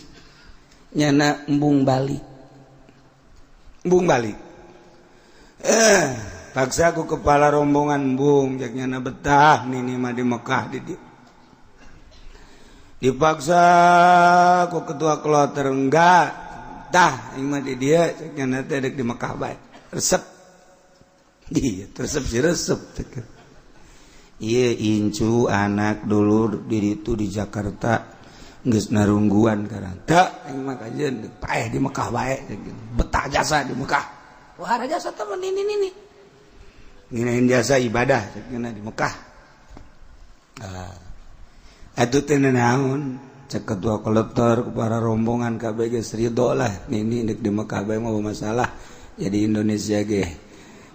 Nyana embung balik. Paksa aku kepala rombongan embung jak nyana betah nini mah di Mekah di dia. Dipaksa aku ketua kloter enggak. Tah, imah di dia, ceknya nanti ada di Mekah baik. Resep. Iya, resep sih resep. Iya, incu anak dulu diri itu di Jakarta. Nges narungguan karang. Tak, imah kajian, payah di Mekah baik. Betah jasa di Mekah. Wah, ada jasa teman ini. Nginain jasa ibadah, ceknya di Mekah. Atuh teh naon. Cek ketua kolektor para rombongan KBG ridho lah ini di Mekah bae mau masalah jadi Indonesia ge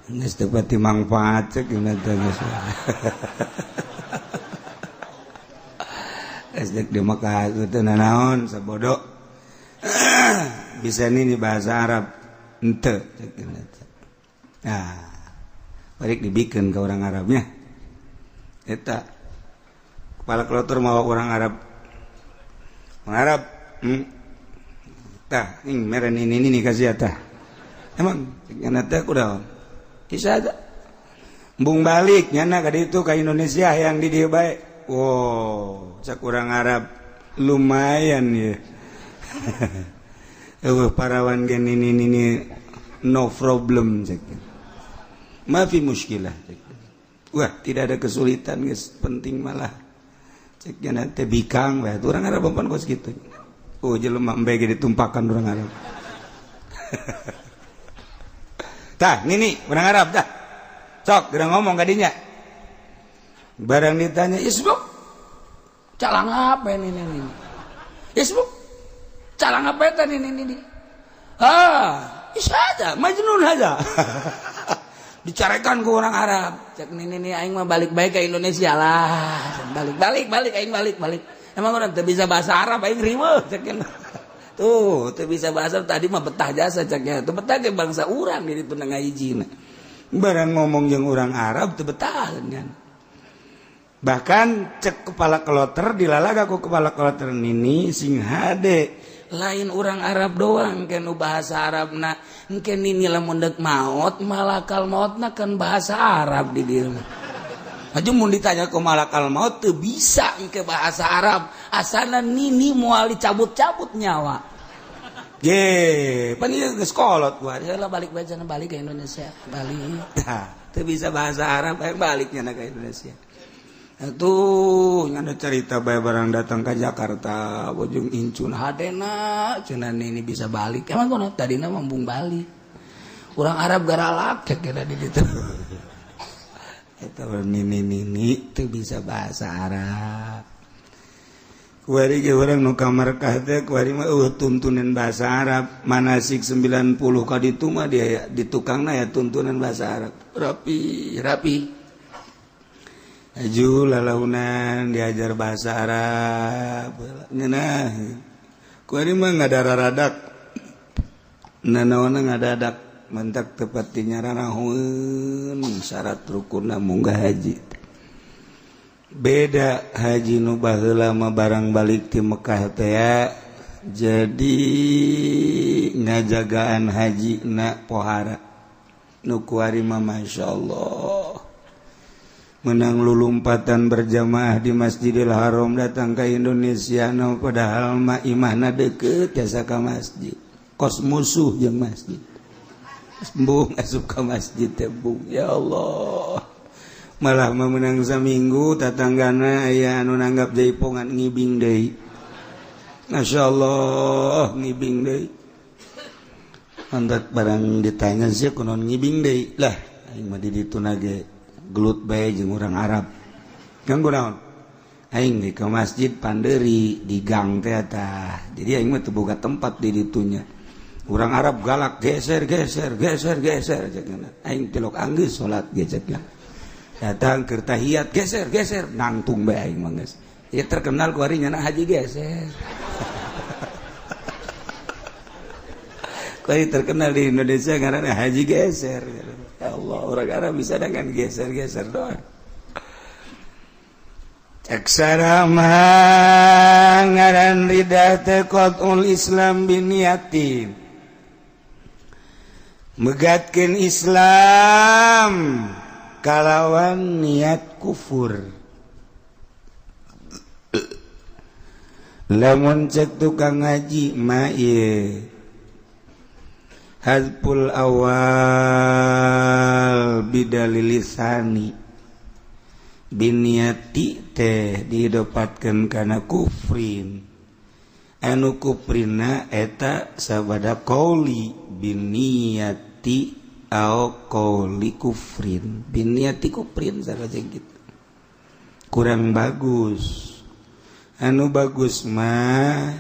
geus teu pati manfaat cek gimana teh geus di Mekah teu naon sabodo bisa ini bahasa Arab henteu cek gimana teh. Nah balik dibikeun ke orang Arabnya eta kepala kolektor mau orang Arab Arab, tah, meren ini kasih tah. Emang, nyana kuda, kisah ada. Bung balik nyana kali itu ke Indonesia yang di dia baik. Wow, cak orang Arab lumayan ya. Parawan gen ini no problem cak. Maafi muskilah cak. Wah, tidak ada kesulitan guys, penting malah. Ceknya nanti bikang, wah, orang Arab bukan kos gitu. Oh, jelema mbege ditumpakan orang Arab. Tah, ini orang Arab dah. Sok, gerang ngomong kadinya. Barang ditanya, Isbuk, calang apa ini? Isbuk, calang apa ini? Isada, Majnun aja. Dicarikan ke orang Arab. Cek ini aing mah balik ke Indonesia lah. Balik aing balik. Emang orang teu bisa bahasa Arab aing riweuh ceknya. Tuh, teu bisa bahasa tadi mah betah jasa ceknya. Teu betah ke bangsa urang di penengah hijina. Barang ngomong jeung orang Arab teu betah kan. Bahkan cek kepala kloter dilalaga ku kepala kloter nini sing hade. Lain orang Arab doang kan bahasa Arabna engke nini lamun deuk maot malakal mautna kan bahasa Arab di dieu mah. Aju mun ditanya ku malakal maut teu bisa engke bahasa Arab asana nini moal dicabut-cabut nyawa. Ye, pan ieu geus kolot gua. Heula balik ke Indonesia, balik. Teu bisa bahasa Arab baliknya ke Indonesia. Tuh nyana cerita bae barang datang ke Jakarta bojong incun hadena cuman ini bisa balik emang kono tadina mambung balik urang Arab garalak kira di ditu eta nini teu bisa bahasa Arab kuari ge urang nu ka markah teh kuari mah tuntunan bahasa Arab manasik 90 ka ditu mah dia di tukangna ya tuntunan bahasa Arab rapi aju lalaunan diajar bahasa Arab ngeunah ku ari mah ngadaradak nanaonna ngadadak mantak tepat dinyaranaheun syarat rukunna munggah haji beda haji nu baheula mah barang balik ti Mekah teh ya jadi ngajagaan haji na pohara nu kuari mah masyaallah menang lulumpatan berjamaah di Masjidil Haram datang ke Indonesia no padahal mah imahna deukeut tiasa ka masjid kos musuh jeung masjid bung asup ka masjid teh bung ya Allah malah mah menang saminggu tatanggana aya anu nanggap jaipongan ngibing deui masyaallah ngibing deui antak barang ditanya sia kunaon ngibing deui lah aing mah di ditu nage gelut bae jeung urang Arab nganggo naon aing di ka masjid Panderi di gang teh tah jadi aing mah teu boga tempat di ditunya urang Arab galak geser cenah aing tilok anggeus salat ge cenah datang keur tahiyat geser nangtung bae aing mah geus ieu terkenal ku ari nyana haji geser ku ari terkenal di Indonesia ngaranna haji geser ya Allah orang Arab bisa dengan geser doang caksarama ngaran ridah teh qatul Islam biniyatin megatkeun Islam kalawan niat kufur lamun cek tukang ngaji mah ieu hazpul awal bidalilisani biniati teh didapatkeun kana kufrin anu kufrina eta sabada qauli biniati au qauli kufrin biniati kufrin saraja gitu kurang bagus anu bagus mah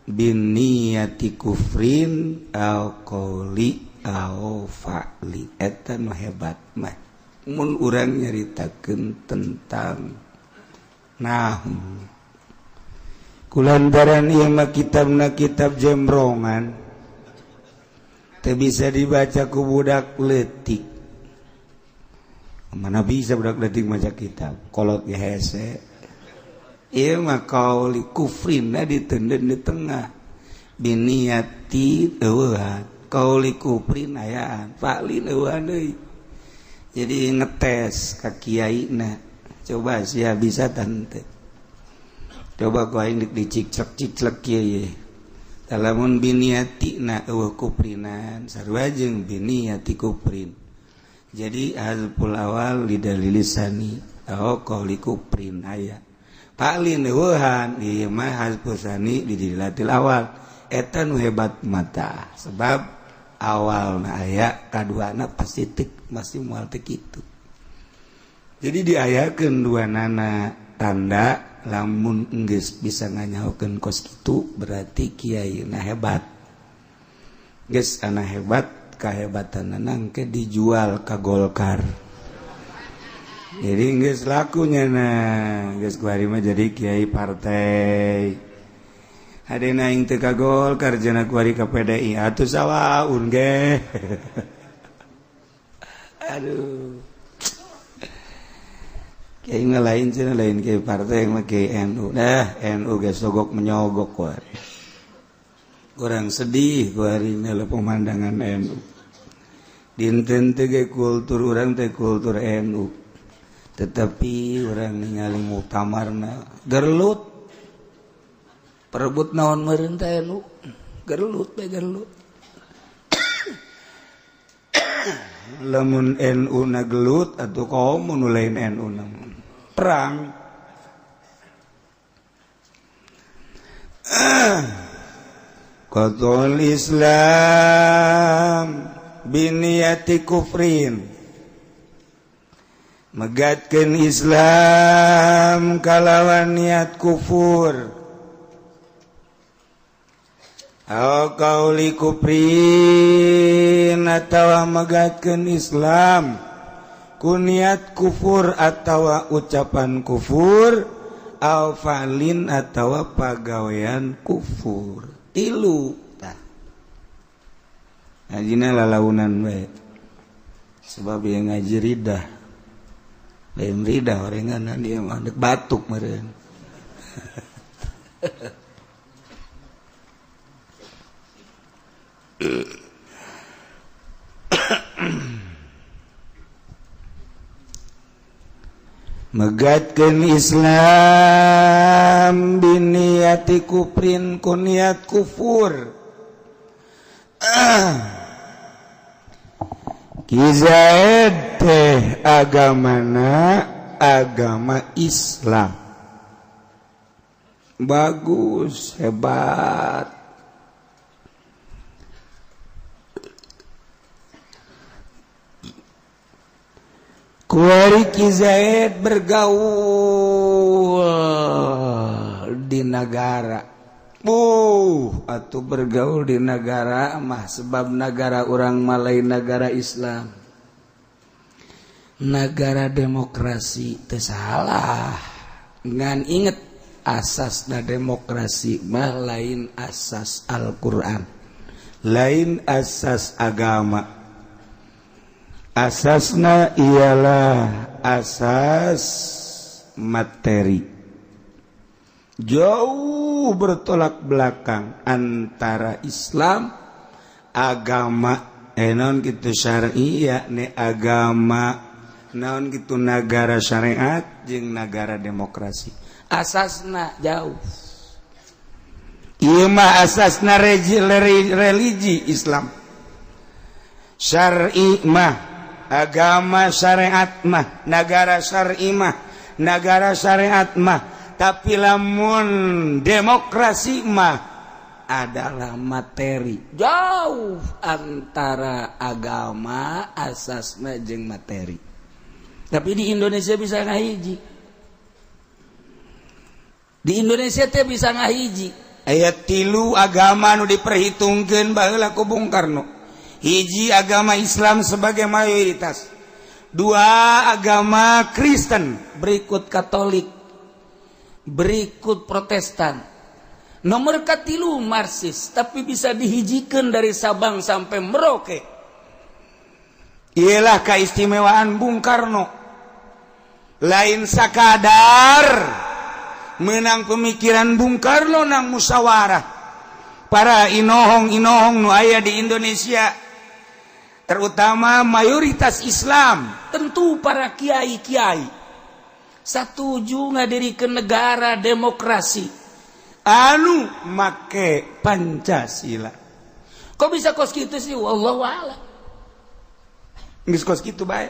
biniati kufrin au qauli au fa'li eta nu hebat mah mun urang nyaritakeun tentang nahu kulantaran ieu mah kitabna kitab jembrongan teu bisa dibaca ku budak leutik mana bisa budak leutik maca kitab kolot ge hese ieu mah qauli kufrinna diteundeun di tengah biniati eueuhan qauli kufrin ayaan fa'lin eueuhan deui jadi ngetes ka kiaina coba sia bisa tante coba ku aing diciclek kieu lamun biniatina eueuh kufrinan sarua jeung biniati kufrin jadi hazful awal lidalilisani au qauli kufrin aya paling eueuhan ieu mah hazful sani didililatil awal eta nu hebat mata sebab awalna aya kaduana pasti masih moal teh kitu jadi diayakeun duanana tanda lamun geus bisa nganyahokeun kos kitu berarti kiaina hebat geus ana hebat kahebatanna nangke dijual ka Golkar jadi geus laku nyana geus kuari mah jadi kiai partai hadena aing teu ka Golkar cenah kuari ka PDI atuh sawaun ge aduh kiai mah lain cenah lain kiai partai mah kiai NU dah NU ge sogok menyogok kuari kurang sedih kuari nela pemandangan NU dinten teh ge kultur urang teh kultur NU tetapi urang ningali muktamarna gerlut perebut naon meureun teh NU gerlut bae gerlut lamun NU na gelut atuh komo nu lain NU na perang qatul Islam biniyati kufrin megatkeun Islam kalawan niat kufur au qauli kufrin atawa megatkeun Islam kuniat kufur atawa ucapan kufur au fa'lin atawa pagawean kufur tilu tah ngajina lalaunan bae sebab yang ngaji ridah lain ridah orengan dia mah dek batuk meureun megatkeun Islam biniati kufrin kuniat kufur Kizaid teh agamana agama Islam bagus hebat kuari Kizaid bergaul di negara atuh bergaul di negara mah sebab negara orang malai negara Islam negara demokrasi teu salah ngan inget asasna demokrasi mah lain asas Al-Qur'an lain asas agama asasna ialah asas materi jauh bertolak belakang antara Islam agama naon kitu syar'i yakni agama naon kitu negara syariat jeung negara demokrasi asasna jauh ieu mah asasna religi Islam syar'i mah agama syariat mah negara syar'i mah negara syariat mah tapi lamun demokrasi mah adalah materi jauh antara agama asasna jeung materi tapi di Indonesia bisa ngahiji di Indonesia teh bisa ngahiji aya 3 agama nu diperhitungkeun baheula ku Bung Karno hiji agama Islam sebagai mayoritas 2 agama Kristen berikut Katolik berikut Protestan nomor katilu Marxis tapi bisa dihijikeun dari Sabang sampai Merauke ialah keistimewaan Bung Karno lain sakadar menang pemikiran Bung Karno nang musyawarah para inohong-inohong nu aya di Indonesia terutama mayoritas Islam tentu para kiai-kiai satuju ngadirikeun negara demokrasi anu make Pancasila kok bisa kos kitu sih wallahu a'lam geus kos kitu bae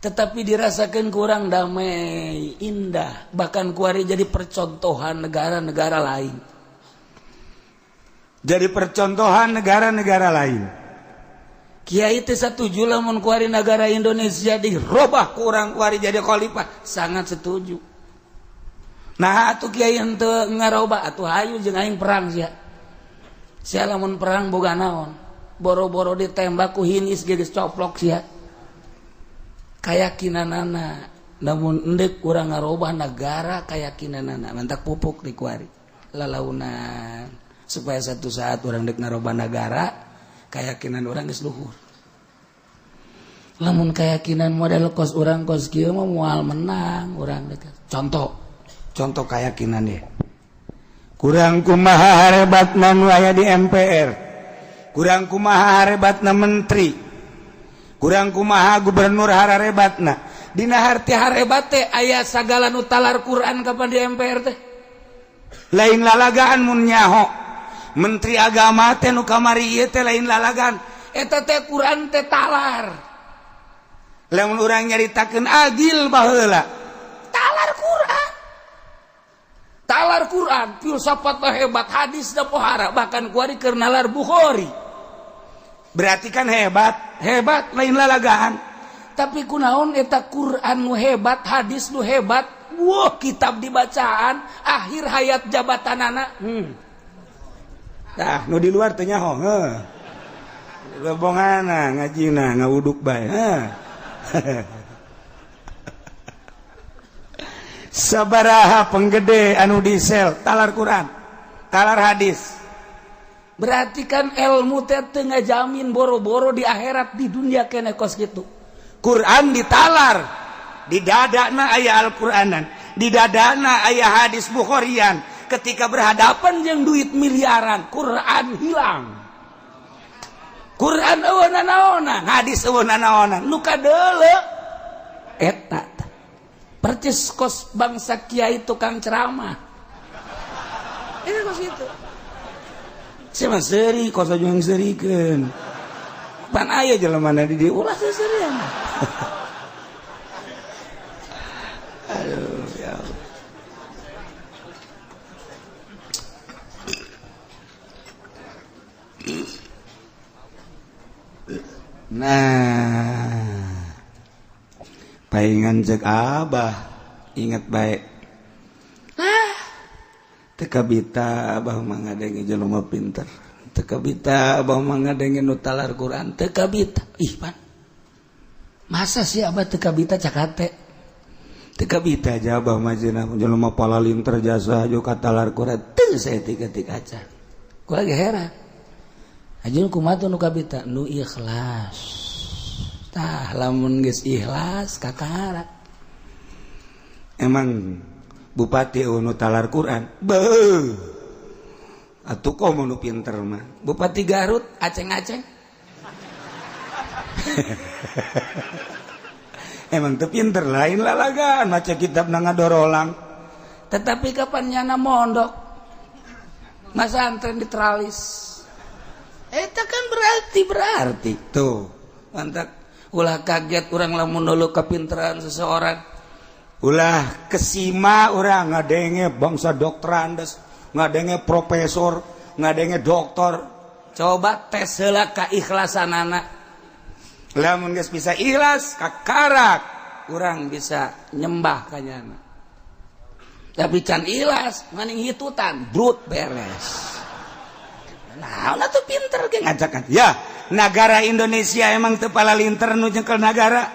tetapi dirasakan kurang damai indah bahkan kuari jadi percontohan negara-negara lain jadi percontohan negara-negara lain kiai teh satuju lamun kuari negara Indonesia dirobah ku urang kuari jadi khalifah sangat setuju nah atuh kiai henteu ngarobah atuh hayu jeung aing perang sia lamun perang boga naon boro-boro ditembak ku hinis geus coplok sia kayakinanana namun endek urang ngarobah negara kayakinanana mantak pupuk di kuari lalaunan supaya satu saat orang dek ngarobah negara keyakinan orang geus luhur lamun keyakinan model kos orang kos kieu mah moal menang urang dek contoh keyakinan dia kurang kumaha harebatna nu aya di MPR kurang kumaha harebatna menteri kurang kumaha gubernur harebatna dina harti harebat teh aya sagala nu talar Quran kapan di MPR teh lain lalagaan mun nyaho menteri agama teh nu kamari ieu teh lain lalagan eta teh Quran teh talar lamun urang nyaritakeun adil baheula talar Quran filsafat hebat hadis da pohara bahkan kuari keur nalar Bukhari berarti kan hebat lain lalagaan tapi kunaon eta Quran nu hebat hadis nu hebat wah kitab dibacaan akhir hayat jabatanana tah nu di luar teh nyaho lebongana ngajina ngawuduk bae sabaraha penggede anu disel talar Quran talar hadis. Berarti kan ilmu teh teu ngajamin boro-boro di akhirat, di dunia kene kos gitu. Quran ditalar, di dadana aya Al-Quranan, di dadana aya hadis Bukharian. Ketika berhadapan jeung duit miliaran, Quran hilang. Quran eueuh nanaonan, hadis eueuh nanaonan, nu kadeuleu eta percis kos bangsa kiai tukang ceramah. Ini kos itu. Siapa seri kos aja yang serikeun. Pan aya jelema di dieu ulah seserian. Aduh ya Allah. Nah, paingan cek abah ingat baik. Teka bita abah mangadenge jelema pinter. Teka bita abah mangadenge nu talar Quran. Teka bita. Ih pan. Masa sih abah teka bita cakate? Teka bita aja abah majina jelema palalin terjasa jo katalar Quran. Teu saya tika-tika aja. Ku lagi heran. Ajun kumaha nu kabita? Nu ikhlas. Tah lamun geus ikhlas kakara. Emang Bupati nu talar Quran, beuh, atuh komo nu pinter mah. Bupati Garut, aceng-aceng. Emang teu pinter lain lalagan, maca kitab na ngadorolang. Tetapi kapan nyana mondok, masa antren di teralis. Eta kan berarti. Tuh, mantap. Ulah kaget urang lamun nuluh kapinteran seseorang. Ulah kesima orang ngadenge bangsa dokterandes, ngadenge profesor, ngadenge doktor. Coba tes heula keikhlasanana. Lamun geus bisa ikhlas kakarak, urang bisa nyembah ka nyana. Tapi can ikhlas maning hitutan, brut beres. Nah, ulah tuh pinter ge ngajakan. Ya, negara Indonesia emang teu palalinter nu jengkel negara.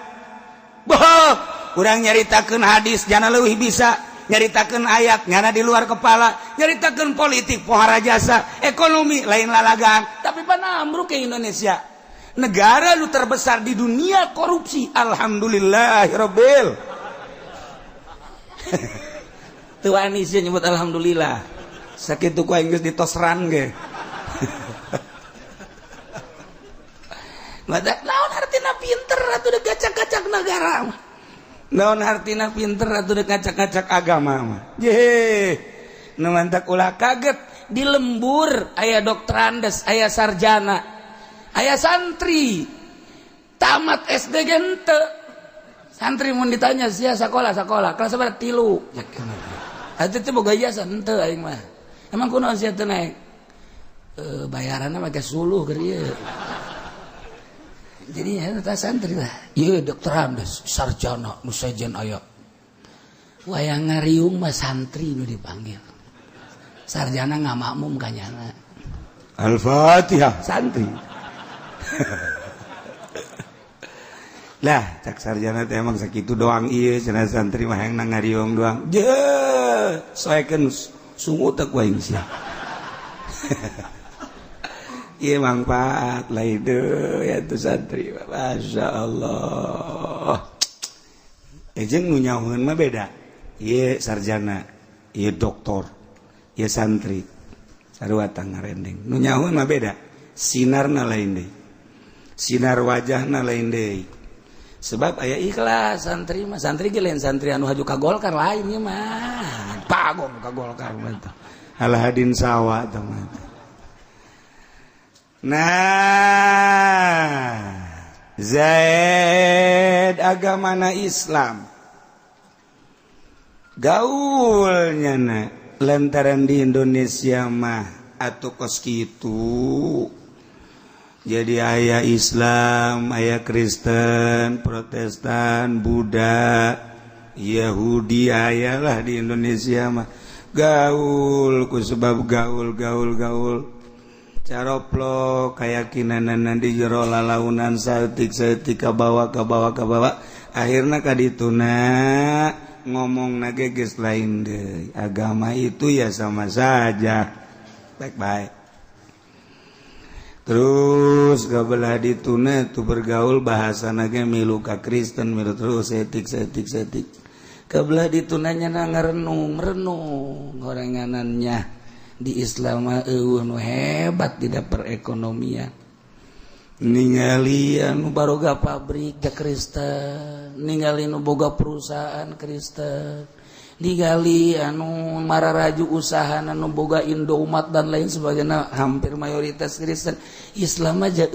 Boh. Urang nyaritakeun hadis jana leuwih bisa, nyaritakeun ayat nyana di luar kepala, nyaritakeun politik pohara jasa, ekonomi lain lalagan. Tapi panambruk ke Indonesia. Negara lu terbesar di dunia korupsi. Alhamdulillahirabbil. Tuh anis nyebut alhamdulillah. Sakitu ku aing geus ditosran ge. Madak naon artina pinter atuh da gacak-gacak negara mah. Naon artina pinter atuh da ngacak-ngacak agama mah. Ye. Nu mantak ulah kaget di lembur aya dokterandes, aya sarjana, aya santri. Tamat SD ge teu. Santri mun ditanya sia sakola kelas berapa 3. Ya kenapa? Atuh teh boga ijazah henteu aing mah. Emang kunaon sia teu naik? Bayaranna make suluh keur ieu. Jadi ya santri lah. Iya dokterandes, sarjana, nu sejen aya. Wayang ngariung mah santri nu dipanggil. Sarjana ngamakmum kanyana. Al-Fatihah. Santri. Lah, cak sarjana teh emang sakitu doang ieu, cenah santri mah hayang ngariung doang. Je, soekeun sungu teh ku aing sia. Iya manfaat lah itu ya tuh santri, masya Allah. Ejeng nunyawan mah beda. Iya sarjana, iya doktor, iya santri, sarua tangarendeng. Nunyawan mah beda. Sinarna lain deh, sinar wajahna lain deh. Sebab aya ikhlas santri mah, santri gelen santri anu haju ka Golkar lain ieu mah. Pagong ka Golkar mah. Alhadin sawa teman. Nah, Zaid agamana Islam. Gaulnya na lantaran di Indonesia mah atuh kos kitu. Jadi aya Islam, aya Kristen, Protestan, Buddha, Yahudi ayalah di Indonesia mah. Gaul ku sebab gaul. caroplok keyakinan di jero lalaunan saeutik-saeutik ka bawah akhirna ka dituna ngomong nage geus lain deui. Agama itu ya sama saja baik-baik. Terus kabelah dituna tu bergaul bahasa nage milu ka Kristen milu terus setik kabelah ditunanya ngarenung gorenganannya di Islam nu hebat tidak perekonomian ningali anu baroga pabrik ke Kristen ningali nu boga perusahaan Kristen ningali anu mararaju usaha anu boga Indomaret dan lain sebagainya hampir mayoritas Kristen. Islam aja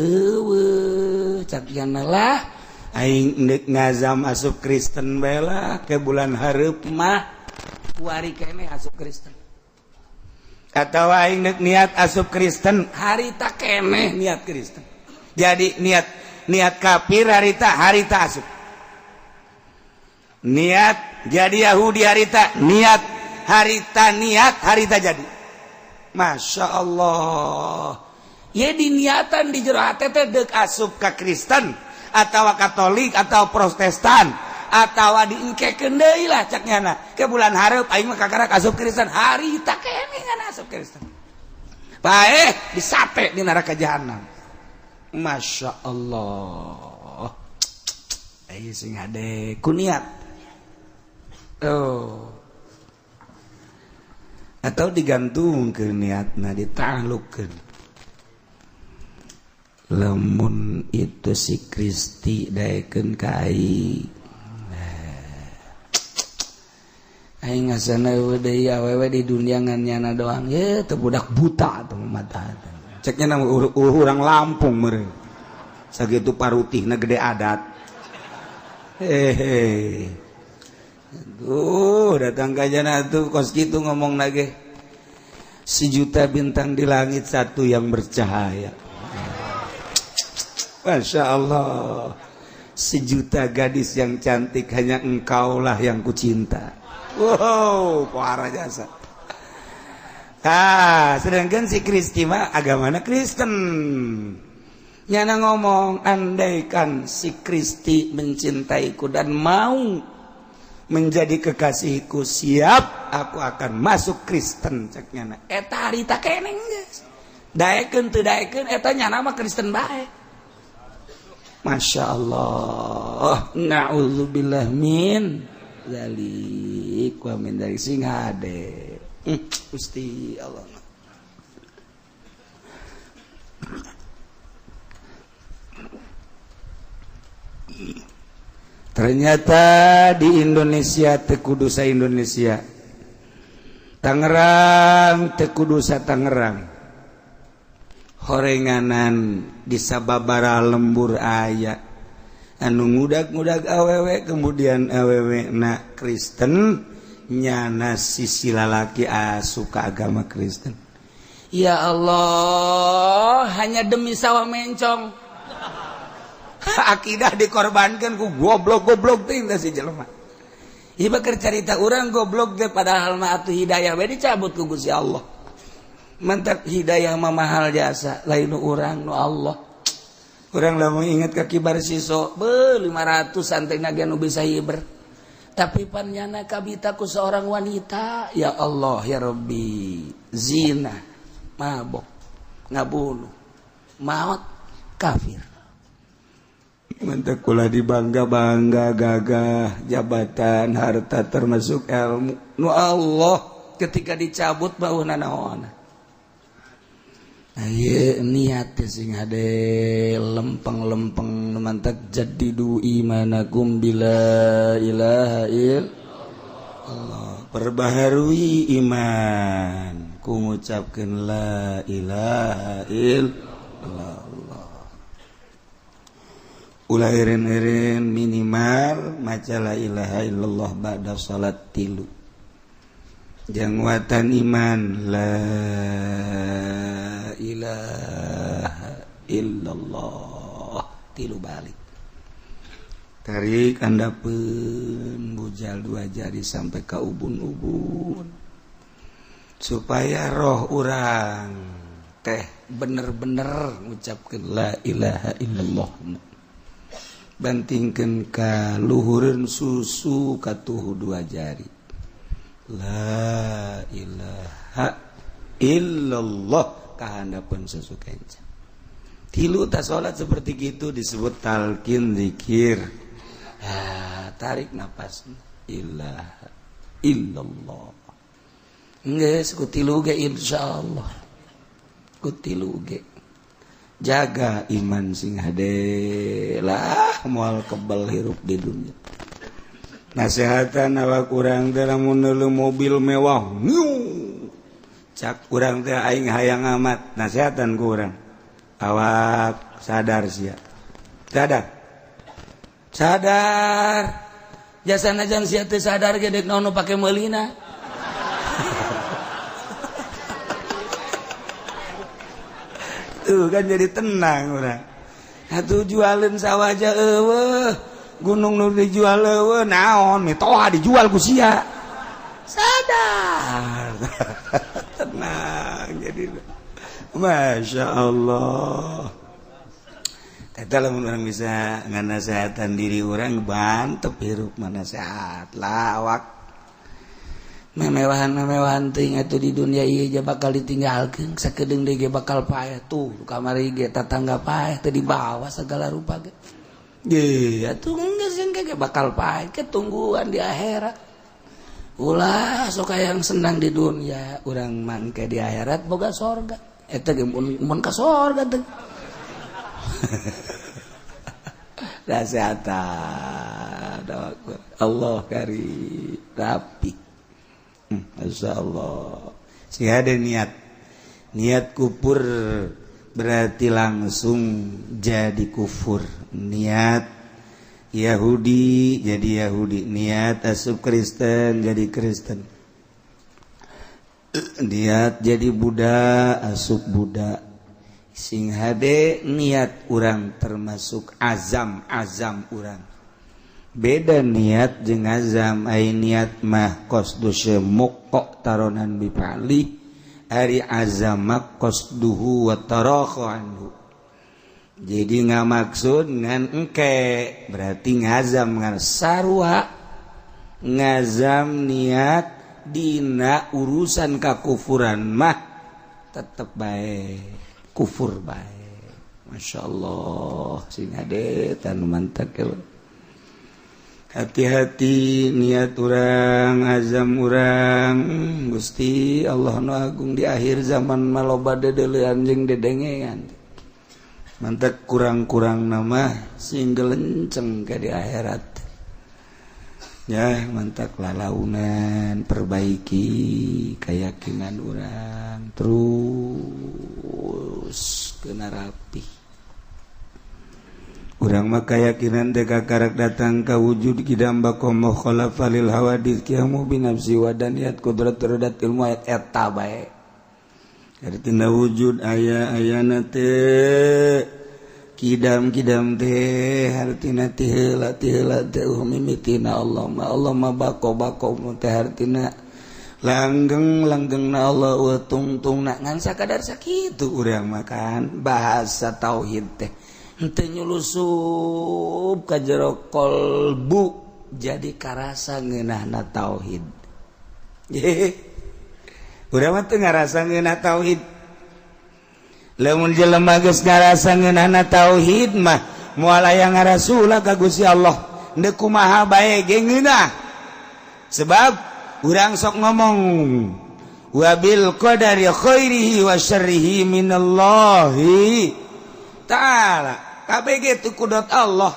cakiana lah aing neuk ngazam asup Kristen bae lah ke bulan hareup mah wari keneh asup Kristen. Atau aing neuk niat asup Kristen harita keneh niat Kristen. Jadi niat kafir harita asup. Niat jadi Yahudi harita harita jadi. Masya Allah. Ya diniatan di jero hate teh deuk asup ka Kristen atau Katolik atau Protestan atau diengkekeun deui lah caknyana ke bulan hareup aing mah kakarak asup Kristen harita keneh ngan asup Kristen bae disate di neraka jahanam. Masya Allah. Ayo sing hade kuniat atau digantungkeun niatna ditaklukkeun lamun itu si Kristi daekeun ka aing aing ngasana deui awewe di dunia ngannyana doang ye teu budak buta atuh mata ceknya nama urang Lampung meureun sakitu parutihna gede adat datang kajana tuh kos gitu ngomong nage 1 juta bintang di langit satu yang bercahaya. Masya Allah. 1 juta gadis yang cantik hanya engkaulah yang kucinta. Wow, parah jasa. Sedangkan si Kristi mah agamana Kristen. Nyana ngomong, andaikan si Kristi mencintaiku dan mau menjadi kekasihku, siap aku akan masuk Kristen cek nyana. Eta harita keneng geus. Daekeun teu daekeun eta nyana mah Kristen bae. Masya Allah. Na'udzubillah min zalik wa min dzalik sing hade. Gusti Allah. Ternyata di Indonesia tekudu sa Indonesia, Tangerang tekudu sa Tangerang, horenganan di sababara lembur aya anu ngudag-ngudag awewe kemudian awewe na Kristen nyana sisi lalaki asuka agama Kristen. Ya Allah, hanya demi sawah mencong. Akidah dikorbankan ku goblok-goblok teh si jelema. Ieu bakal carita urang goblok teh padahal mah atuh hidayah we dicabut ku Gusti Allah. Mantap hidayah mah mahal jasa, lain nu urang nu Allah. Urang lamun inget ka kibar siso, 500 santena ge nu bisa hiber. Tapi pannyana kabita ku seorang wanita, ya Allah ya Rabbi, zina, mabok, ngabunuh, maut, kafir. Mantap kula dibangga-bangga gagah jabatan harta termasuk ilmu nu Allah ketika dicabut bauna naon. Aye niat sing hade lempeng-lempeng mantap jaddidu imanakum bila ilaha illallah. Perbaharui iman ku ngucapkeun la ilaha illallah. Ulah eren-eren minimal maca la ilaha illallah ba'da salat 3. Jangwatan iman la ilaha illallah 3 balik. Tarik andapeun bujal 2 jari sampai ka ubun-ubun. Supaya roh urang teh bener-bener ngucapkeun la ilaha illallah bantingkeun ka luhureun susu katuhu 2 jari la ilaha illallah kahandapeun susu kenca tilu ta salat seperti gitu disebut talqin zikir tarik napas ilaha illallah geus ku tilu ge insyaallah ku tilu ge jaga iman sing hade lah moal kebal hirup di dunia nasehatan awak urang teh lamun neuleuh mobil mewah cak urang teh aing hayang amat nasehatan ku urang awak sadar sia sadar jasa najan sia teu sadar ge dek naon pake meulina tuh kan jadi tenang urang atuh jualeun sawaja eueuh gunung nu dijual eueuh naon mitoha dijual ku sia sadar tenang jadi Masya Allah eta lamun urang bisa nganasehatan diri urang bantep hirup mana sehat lah awak memewahan ting atuh di dunia ieu ja bakal ditinggalkeun sakedeung deui ge bakal paeh tuh kamari ge tatangga paeh teu dibawa segala rupa ge ye atuh geus ge bakal paeh ketungguan di akhirat ulah sok yang senang di dunia urang mangke di akhirat boga sorga eta ge mun ka sorga teh nasehatan Allah karim rapi Masya Allah sih ada niat kufur berarti langsung jadi kufur niat Yahudi jadi Yahudi niat asup Kristen jadi Kristen niat jadi Buddha asup Buddha sing hade niat urang termasuk azam urang beda niat jeung azam ai niat mah qasdu syemuk taronan bipali ari azam qasduhu wa tarakha anhu jadi ngamaksud ngan engke berarti ngazam ngan sarua ngazam niat dina urusan kakufuran mah tetep bae kufur bae masyaallah sing hade tanu mantap hati-hati niat urang azam urang Gusti Allah nu agung di akhir zaman maloba dedeleuan jeung dedengean mantap kurang-kurang nama sing gelenceng ke di akhirat ya mantap lalaunan perbaiki keyakinan urang terus kena rapi urang mah keyakinan teh kakarak datang ka wujud kidamba komo khalafa lil hawadits kiamu binafsi wa daniyat qudrat terdat ilmu ayat eta bae artina wujud aya-ayana teh kidam teh artina teh heula teh mimitina Allah mah bako teh artina langgeng-langgengna Allah wa tungtungna ngan sakadar sakitu urang makan bahasa tauhid teh henteu nyulusup ka jero kolbu jadi karasa ngeunahna tauhid urang mah teu ngarasa ngeunah tauhid lamun jelema geus ngarasa ngeunahna tauhid mah moal aya ngarasulah ka Gusti Allah henteu kumaha bae ge ngeunah sebab urang sok ngomong wa bil qadari khairihi wa syarrihi minallahi ta'ala kabeh ge tu kudrat Allah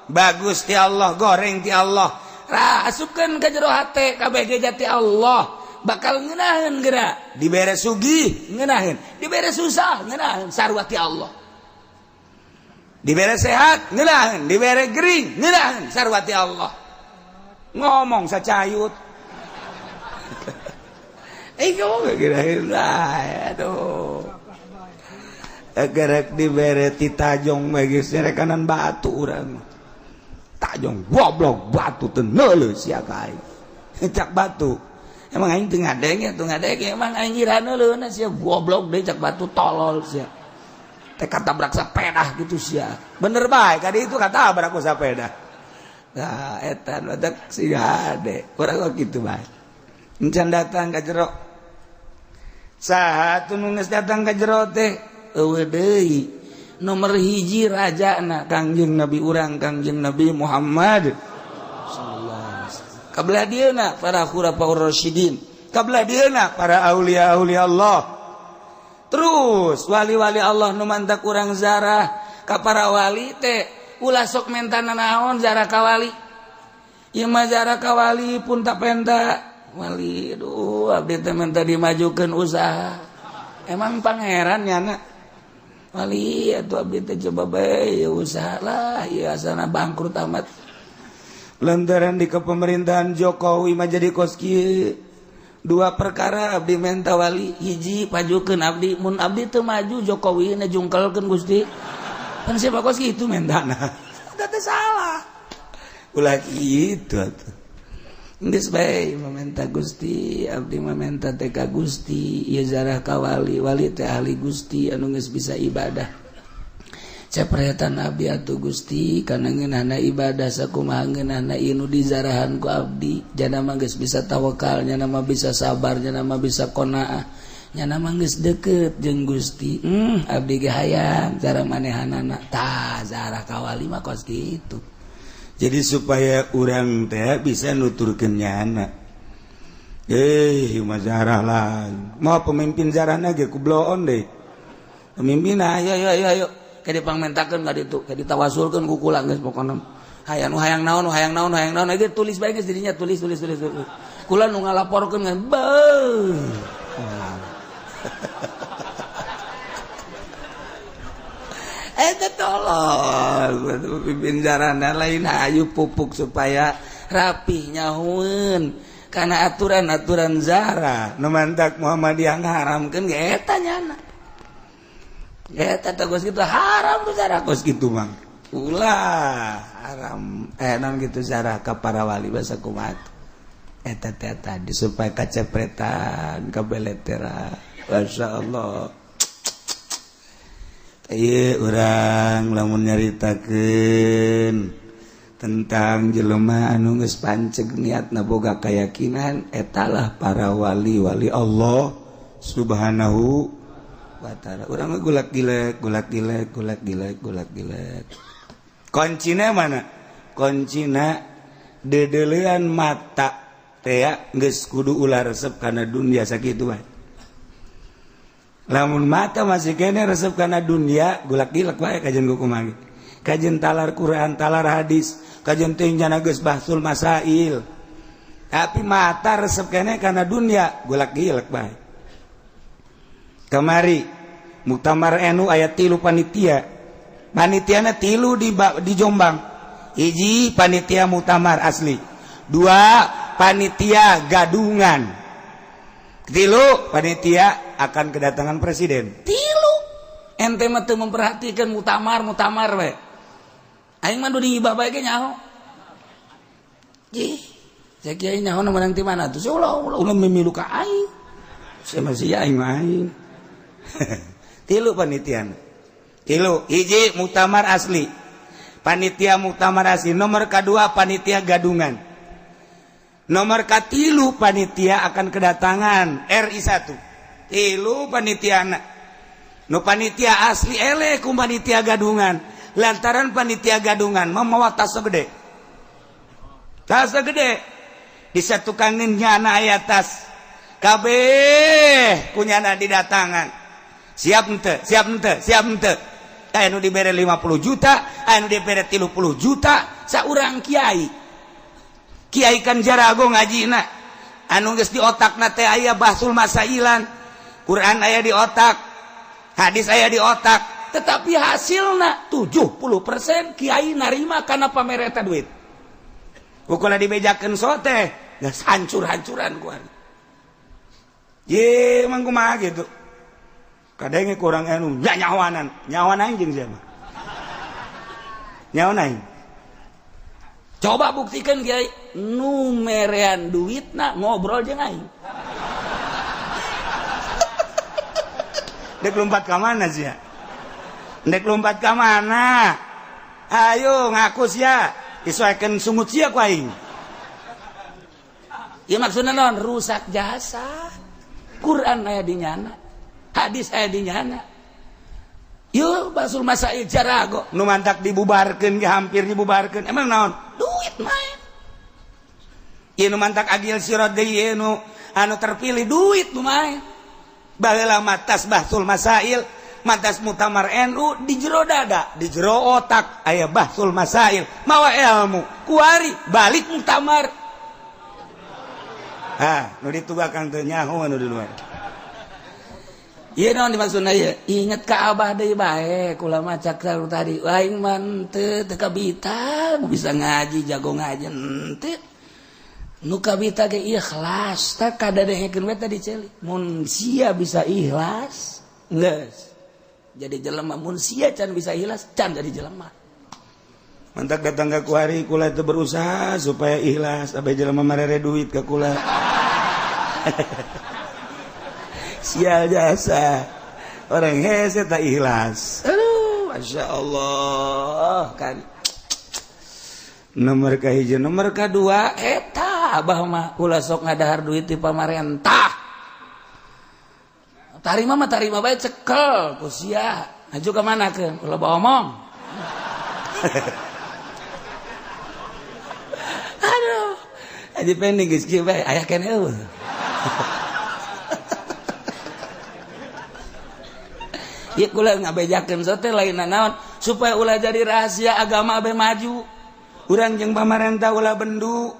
bagus ti Allah goreng ti Allah rasupkeun ka jero hate kabeh ge jati Allah bakal ngeunaheun geura dibere sugih ngeunaheun dibere susah ngeunaheun sarua ti Allah dibere sehat ngeunaheun dibere gering ngeunaheun sarua ti Allah ngomong sacayut ngomong ngeunaheun aduh gerak dibere ti tajong geus rekanan batu urang tajong goblok batu teu neuleuh sia ka aing cak batu emang aing teu ngadeng ya teu ngadeng emang aing ngira neuleuhna sia goblok deui cak batu tolol sia teka tabrak sepeda gitu sia bener baik kali itu kata tabrak ku sepeda nah etan badak si hade urang gitu baik encan datang ka jero saha tunu geus datang ka jero teh eueuh deui nomor hiji rajana Kangjeng Nabi urang Kangjeng Nabi Muhammad sallallahu alaihi wasallam kabelah dieuna para khulafaur rasyidin kabelah dieuna para aulia-aulia Allah. Terus wali-wali Allah nu mantak urang zarah ka para wali teh ulah sok mentana naon zarah ka wali. Ieu mah zarah ka wali pun tak penta wali aduh abdi teh menta dimajukeun usaha. Emang pangeran nyana wali atuh abdi teh coba bae usaha lah ieu asana bangkrut amat. Lantaran di kepemerintahan Jokowi mah jadi kos kieu. Dua perkara abdi menta wali hiji pajukeun abdi mun abdi teu maju Jokowi na jungkelkeun Gusti pan siapa kos kitu mentana da teh salah ulah kitu atuh geus bae mamenta Gusti abdi mamenta teh ka Gusti ieu zarah ka wali wali teh ahli Gusti anu geus bisa ibadah capretan abdi atuh Gusti kana ngeunana ibadah sakumaha ngeunana inu dizarahan ku abdi jana mah geus bisa tawakal nya mah bisa sabar nya mah bisa qanaah nya mah geus deukeut jeung Gusti abdi ge hayang cara manehanana tah zarah ka wali mah kos kitu jadi supaya urang teh bisa nuturkeun nyana mah zarah lah mau pemimpin zarahna ge kubloon deui pemimpin ayo kayak dipangmentakeun ka ditu kayak ditawasulkeun ku kula geus pokona hayang naon ge tulis bae geus dirinya tulis kula nu ngalaporkeun ngan eta tolong pimpin jarana lain hayu pupuk supaya rapih nyahueun kana aturan-aturan zara nu mantak Muhammadiyah ngaharamkeun ge eta nyana eta kos kitu haram tuh zarah kos kitu mang ulah haram non gitu zarah ka para wali basa kumaha eta teh tadi supaya kacepretan kabeletera masyaallah ieu urang lamun nyaritakeun tentang jelema anu geus panceg niatna boga keyakinan etalah para wali-wali Allah subhanahu wa ta'ala. Urang gulak gilek koncina mana koncina dedelean mata teh geus kudu ulah resep kana dunia sakitu bae lamun mata masih kene resep kana dunia gulak gilek bae kajen kumaha kajen talar Quran talar hadis kajen teh nyana geus bahsul masail tapi mata resep kene kana dunia gulak gilek bae kamari muktamar NU aya 3 panitia panitiana 3 di Jombang hiji panitia muktamar asli 2 panitia gadungan 3 panitia akan kedatangan presiden 3 ente mah teu memperhatikan muktamar we aing mah dudu ibah bae ge nyaho ih cek kiai nyaho na menang ti mana tuh ulah memilu ka aing sia masih aing mah aing 3 panitian 3 hiji muktamar asli panitia muktamar asli nomor kedua panitia gadungan nomor katilu panitia akan kedatangan RI 1 3 panitiana nu panitia asli eleh ku panitia gadungan lantaran panitia gadungan mamawa tas gede disatukankeun nyana aya tas kabeh kunyana didatangan siap ente aya nu dibere 50 juta aya nu dibere 30 juta saurang kiai kan jarago ngajina anu geus di otakna teh aya bahsul masailan Quran aya di otak hadis aya di otak tetapi hasilna 70% kiai narima kana pamere eta duit ukula dibejakeun sote geus hancur-hancuran ku ye emang kumaha gitu kadang kurang anu nyawan aing jeung siapa nyawan aing coba buktikan kiai nu merean duitna ngobrol jeung aing dek lompat ka mana sia Ndek lompat ke mana? Ayo ngaku sia, disesuaikan sungut sia ku aing. Ya maksudna naon? Rusak jasa. Quran aya di nyana, hadis aya di nyana. Yo basul masail jarago nu mantak dibubarkeun ge hampir dibubarkeun. Emang naon? Duit main. Ieu nu mantak agil sirat ge ieu nu anu terpilih duit nu main. Baheula matas bahsul masail, matas mutamar NU di jero dada, di jero otak aya bahsul masail, mawa ilmu. Kuari balik mutamar. Nu ditugakang teu nyaho anu di luar. Ieu naon dimaksudna ieu? Inget ka Abah deui bae, kula maca karu tadi. Aing mah teu kabita, bisa ngaji, jago ngaji teu. Nu kabita ge ikhlas, tah kadadengekeun we tadi ceuli. Mun sia bisa ikhlas, geus. Jadi jelema mun sia can bisa ikhlas, can jadi jelema. Mantak datang ka kuari kula teu berusaha supaya ikhlas, abe jelema marere duit ka kula. Sial jasa orang hese tak ikhlas. Aduh, masya Allah kan. Nomor kahiji, nomor kedua, eta abah mah ulah sok ngadahar duit di pamarentah. Tarima mah tarima bae cekel ku sia. Aju ka mana keun? Ulah omong. Aduh, aji pending geus kieu bae aya keneh eueuh. Ya kula ngabejakeun sote lain naon supaya ulah jadi rahasia agama abe maju. Urang jeung pamarentah ulah bendu.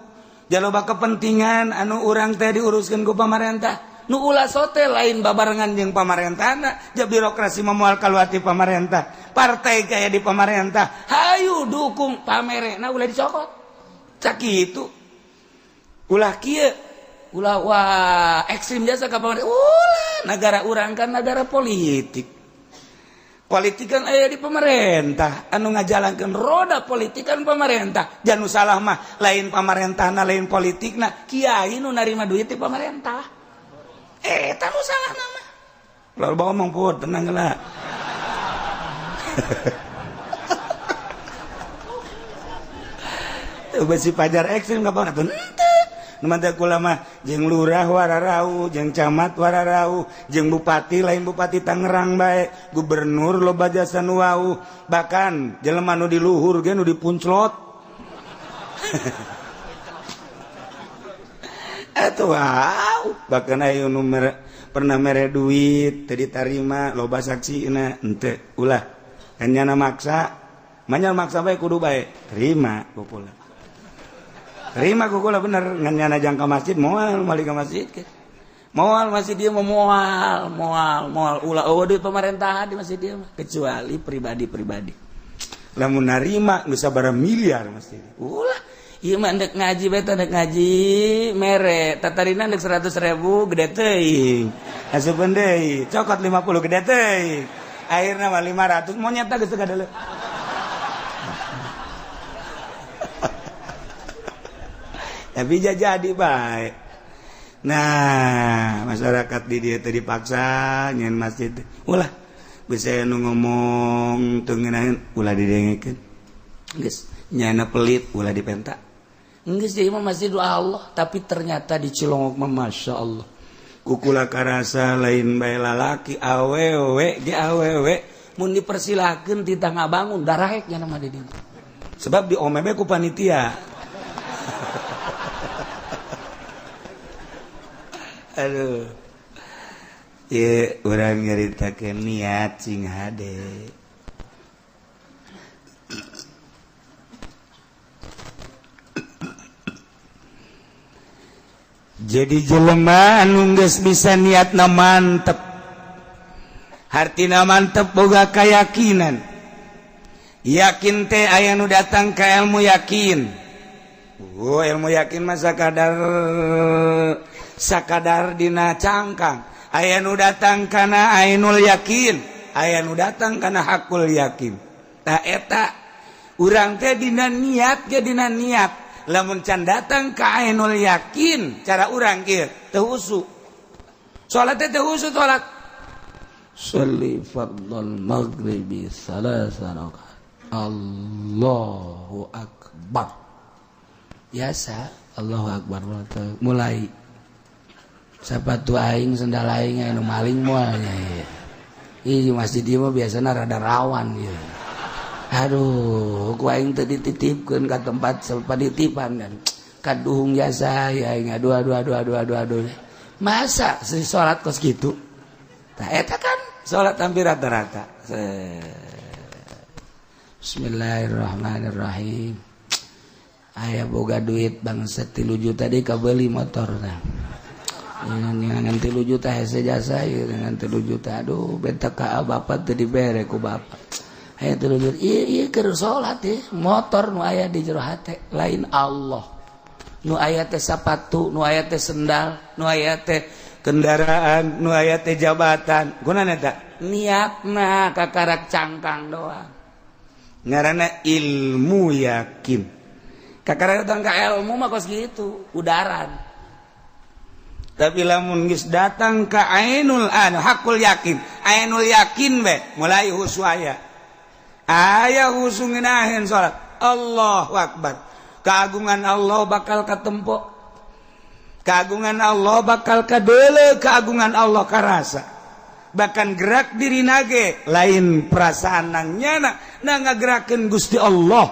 Jaloba kepentingan anu urang teh diuruskeun ku pamarentah. Nu ulah sote lain babarengan jeung pamarentahna, ja birokrasi moal kaluar ti pamarentah. Partai kaya di pamarentah, hayu dukung pamerena ulah dicokot. Cak kitu. Ulah kieu, ulah wah ekstrim jasa ka pamarentah. Ulah negara urang kan negara politik. Politik kan aya di pemerintah, anu ngajalankeun roda politik kan pemerintah. Jangan salah mah lain pamarentahna lain politikna, kiai nu narima duit di pemerintah. Eta nu salah nama. Lalu bawa ngomong pun tenang lah. Tuh besi pajar ekstrim kapan atuh? Numanta kula mah jeung lurah wararau, jeung camat wararau, jeung bupati lain bupati Tangerang bae, gubernur loba jasa nu wau, bahkan jelema nu di luhur ge nu dipunclot. Atuh wow, bahkan aya nu pernah mere duit teu ditarima loba saksina henteu ulah. Hanyana maksa, manyal maksa bae kudu bae, terima kukula. Terima kukula bener nganyana jangka masjid moal mali ka masjid ke. Moal masjid dia moal ulah duit pemerintahan di masjid dia kecuali pribadi. Lamun narima geus sabaraha miliar masjid. Ulah ieu mah ndek ngaji bae ndek ngaji mere tatarina ndek 100.000 gede teuing. Asupeun deui cokot 50 gede teuing. Akhirna mah 500 mau nyata geus kadele. Tapi jadi baik. Nah, masyarakat di dia tadi dipaksa nyen masjid. Ulah, bisa nu ngomong teu ngeunaheun ulah didengekeun. Geus, nyana pelit ulah dipenta. Geus jadi mah masjid Allah, tapi ternyata di Cilongok mah masyaallah. Kukula karasa lain bae lalaki awewe ge awewe mun dipersilakeun ti tangga bangun darahek nya mah di dieu. Sebab di omebe ku panitia. Aduh, ya orang nyeritakan niat cing hade. Jadi jelema anu geus bisa niatna mantep, hartina mantep boga kayakinan. Yakin teh aya nu datang ka ilmu yakin. Ilmu yakin mah sakadar dina cangkang. Aya nu datang kana ainul yakin, aya nu datang kana hakul yakin. Tah eta urang teh dina niat ge dina niat. Lamun can datang ka ainul yakin, cara urang kieu teu husu. Salat teh teu husu salat. sholli fardhal maghribi salasa rakaat. Allahu akbar. Biasa Allahu akbar mulai. Sapatu aing sendal aing anu maling moal nya ieu. Ih masjid ieu mah biasana rada rawan ieu. Aduh, ku aing teu dititipkeun ka tempat sapaditipan kan. Kaduhung jasa ya aing aduh. Masa si salat kos kitu? Tah eta kan salat hampir rata-rata. Bismillahirrahmanirrahim. Aya boga duit bangsa 3 juta deui kabeuli motor tah. Dengan 3 juta hese jasa ieu dengan 3 juta. Aduh, benta ka bapak teu dibere ku bapak. Aya 3 juta. Ieu keur salat motor nu aya di jero hate lain Allah. Nu aya teh sapatu, nu aya teh sendal, nu aya teh kendaraan, nu aya teh jabatan. Kunaon eta? Niatna kakarak cangkang doang. Ngaranna ilmu yakin. Kakarak datang ka ilmu mah kos gitu, udaran. Tapi lamun geus datang ka ainul hakul yakin. Ainul yakin be mulai husu aya. Aya husu ngeunaheun salat. Allahu akbar. Keagungan Allah bakal katempo. Keagungan Allah bakal kadeuleu, keagungan Allah karasa. Bahkan gerak dirina ge lain perasaan nang nyana na ngagerakeun Gusti Allah.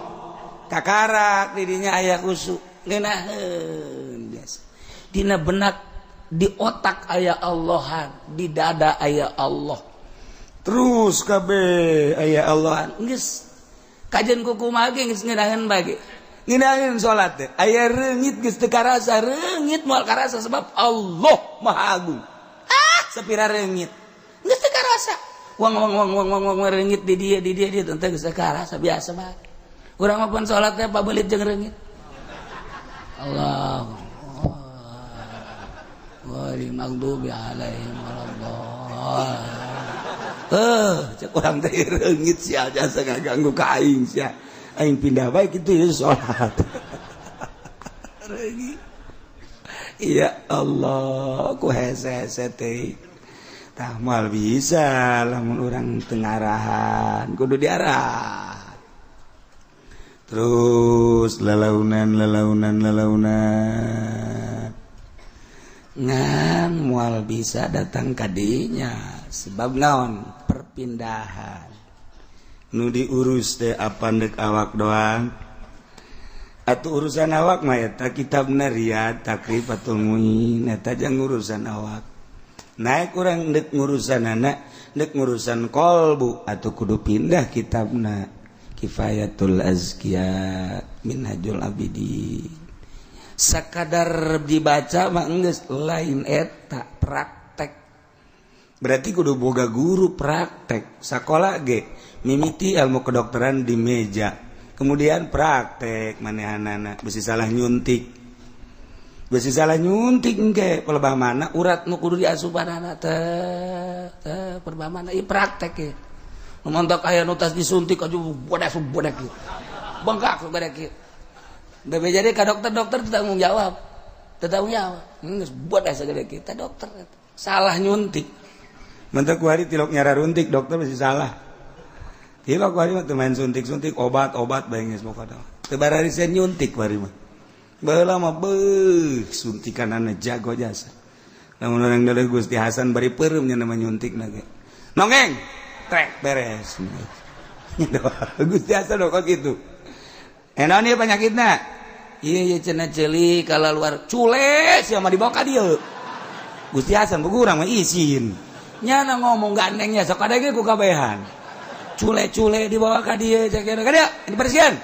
Kakarak dirinya aya husu ngeunaheun biasa. Dina benak di otak aya Allahan, di dada aya Allah. Terus kabeh aya Allahan. Geus kajian kumaha ge geus ngeunaheun bage. Ngeunaheun salat teh aya reungit geus teu karasa, reungit moal karasa sebab Allah Maha Agung. Sapira reungit. Geus teu karasa. Wang reungit di dia teh geus teu karasa biasa bae. Urang mah pun salat teh pabelit jeung reungit. Allah wali maghdubi alaihim waladhdallin. Cek urang teh reungit sia jasa ngaganggu ka aing sia. Aing pindah bae kitu ya salat. Reungit. Ya Allah, ku hese-hese teh. Tah moal bisa lamun urang teu ngarahan, kudu diarah. Terus lalaunan. Ngan mual bisa datang kadinya sebab naon perpindahan nu diurus teh apa dek awak doang atuh urusan awak mah eta kitabna Riyad Takrifatul Muin eta jang urusan awak naik urang dek ngurusanana dek ngurusan kolbu atuh kudu pindah kitabna Kifayatul Azkiya Minhajul Abidin. Sakadar dibaca mah geus lain eta praktek. Berarti kudu boga guru praktek. Sakola ge mimiti ilmu kedokteran di meja. Kemudian praktek manehanana bisi salah nyuntik. Bisi salah nyuntik engke pelebah mana urat nu kudu diasupanana teh pelebah mana ieu praktek ge. Nu montok aya nu tas disuntik aja bodak ieu. Bengkak bodak ieu. Bebe jadi ka dokter tanggung jawab. Geus buat asa gede kita dokter salah nyuntik. Mentek ku hari tilok nyara runtik dokter masih salah. Tilok ku hari mah teu main suntik-suntik obat bae geus mokoda. Teu barari sen nyuntik bari mah. Baheula mah suntikanana jago jasa. Lamun urang deuleu Gusti Hasan bari peureum nya nama nyuntikna ge. Nongeng trek beres. Gusti Hasan kok gitu. Enaon ieu penyakitna? Iya cenah ceuli kala luar cule sia mah dibawa ka dieu. Gusti Hasan buku urang mah izin. Nyana ngomong gandengnya sok ada ge ku kabehan. Cule-cule dibawa ka dieu cek ka dieu dibersihkeun.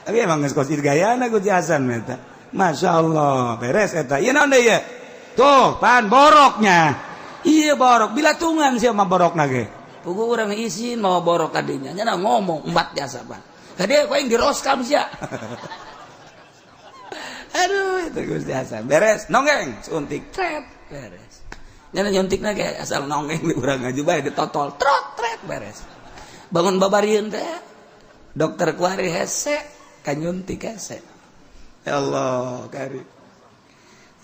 Tapi emang geus kosit gayana Gusti Hasan eta. Masyaallah beres eta. Ieu naon deui ieu? Tuh, pan boroknya. Iya borok bilatungan sia mah borokna ge. Buku urang izin mau borok ka dinya. Nyana ngomong embat jasa pan. Ka dieu ku aing diroskam sia. Aduh itu Gusti Hasan beres nongeng suntik tret beres nyana nyuntikna ge asal nongeng di urang ngaju bae ditotol trot tret beres bangun babarieun teh dokter kuari hese ka nyuntik hese ya Allah karim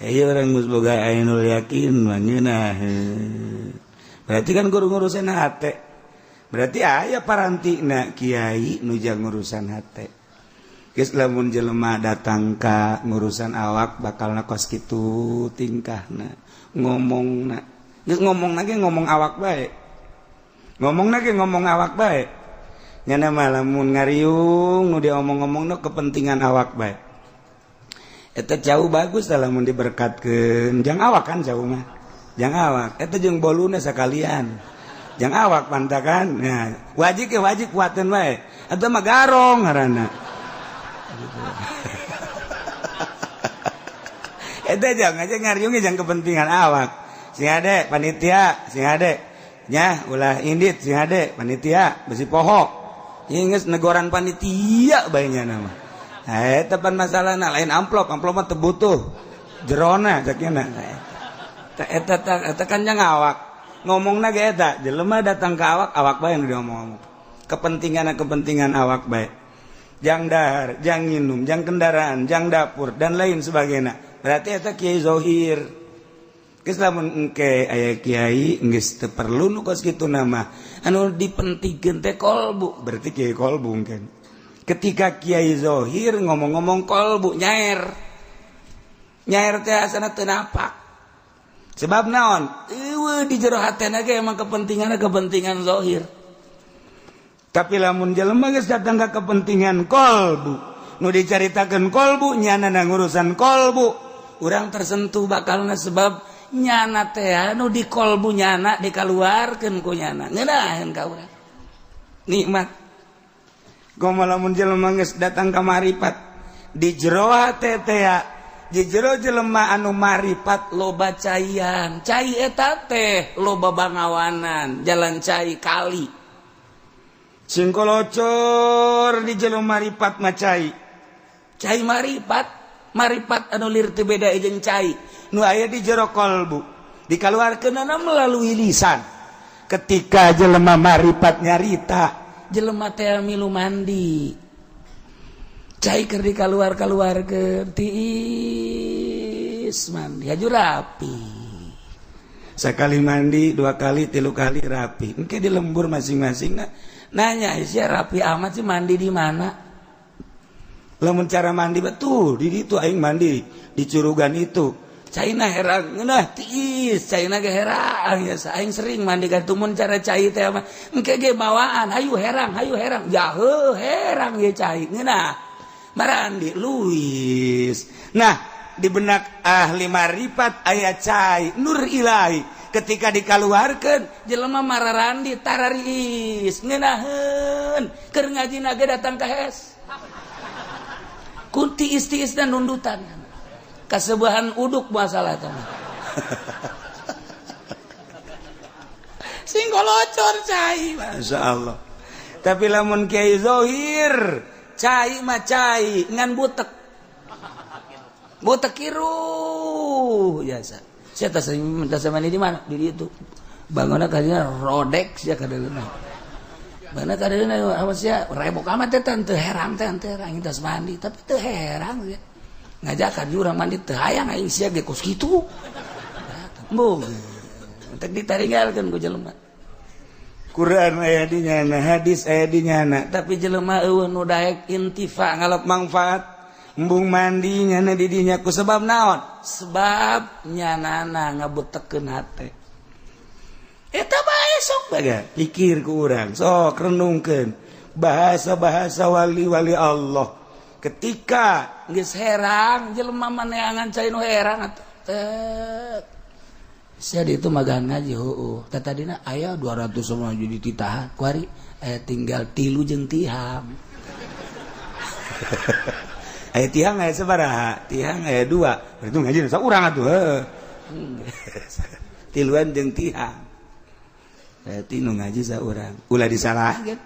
ieu urang geus boga ainul yakin mah ngeunah berarti kan guru-ngurusan hate berarti aya parantina kiai nujang ngurusan hate geus lamun jelema datang ka ngurusan awak bakalna kos kitu tingkahna ngomongna geus ngomongna ge ngomong awak bae ngomongna ge ngomong awak bae nyana mah lamun ngariung nu diomong-omongna kepentingan awak bae eta jauh bagus lah lamun diberkatkeun jang awak kan jauh mah jang awak eta jeung boluna sakalian jang awak pantakan nah wajib ke wajib kuateun bae eta mah garong ngaranna eta jang aja ngariung jang kepentingan awak sing ade panitia sing ade nya ulah indit sing ade panitia besi poho inges negoran panitia bae nya nama eta pan masalahna lain amplop mah teu butuh jerona sakina eta kan jang awak ngomongna ge eta jelema datang ka awak awak bae nu diomong kepentingan awak bae jang dahar jang nginum jang kendaraan jang dapur dan lain sebagainya berarti eta kiai zohir geus lamun engke aya kiai geus teu perlu nu kos kitu nama anu dipentingkeun teh kolbu berarti kiai kolbu mungkin ketika kiai zohir ngomong-ngomong kolbu nyaer teh asana teu napak sebab naon eueuh di jero hatena ge emang kepentingan zohir tapi lamun jelema geus datang ka kepentingan kolbu nu dicaritakeun kolbu nyana ngurusan kolbu urang tersentuh bakalna sebab nyana teh anu di kolbu nyana dikaluarkeun ku nyana ngeunaheun ka urang nikmat gomo lamun jelema geus datang ka marifat di jero hate teh di jero jelema anu marifat loba caian cai eta teh loba bangawanan jalan cai kali sing kolocor di jero marifat mah cai marifat anu lir teu beda jeung cai nu aya di jero kolbu dikaluarkeunana melalui lisan ketika jelema marifat nyarita jelema teh milu mandi cai keur dikaluarkeun tiis mandi haju rapi sakali mandi 2 kali 3 kali rapi engke di lembur masing-masing nanya sia rapi amat sih mandi di mana lamun cara mandi betul di ditu aing mandi di curugan itu caina herang ngeunah tiis caina ge herang ya aing sering mandi ka tumun cara cai teh mah engke ge bawaan hayu herang jaheuh herang ye cai ngeunah marandi luis nah di benak ahli marifat aya cai nur ilahi ketika dikaluarkeun jelema mararandi tarariis ngeunaheun keur ngajina ge datang ka hes kunti istiis dan nundutan kasebahan uduk masalah teh sing kolocor cai masyaallah tapi lamun kiai zohir cai mah cai ngan butek kiru biasa saya tas mandi di mana di itu bangunna kadina rodek sia kadaleuna mana kadaleuna awas sia rebok amat teh teu herang teh aing tas mandi tapi teu herang sia ngajakan urang mandi teu hayang aing sia ge kos kitu mung teh ditaringgalkeun ku jelema Quran aya di nyana hadis aya di nyana tapi jelema eueuh nu daek intifa ngalap manfaat embung mandi nyana di dinya ku sebab naon sebab nyanana ngabutekeun hate eta bae sok baga pikir ku urang sok renungkeun bahasa-bahasa wali-wali Allah ketika geus herang jelema maneangan cai nu herang atuh teh sia ditu magahan ngaji heueuh teh tadina aya 200 sama jadi titahan kuari aya tinggal 3 jeung tihang aya tihang aya sabaraha tihang aya 2 berarti ngaji saurang atuh tiluan jeung tihang berarti nu ngaji saurang ulah disalahkeun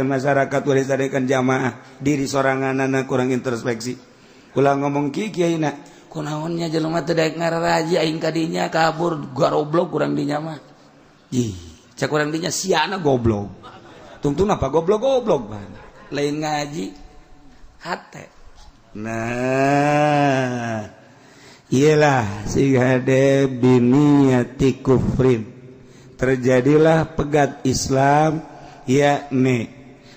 masyarakat ulah disadekan jamaah diri soranganana kurang introspeksi ulah ngomong kieu-kieuina kunaonnya jelema teu daek ngararaji aing ka dinya kabur garoblok kurang dinya mah ih cak urang dinya siana goblok tungtung apa goblok ban lain ngaji hate nah ialah sigade biniyati kufrin, terjadilah pegat Islam yakni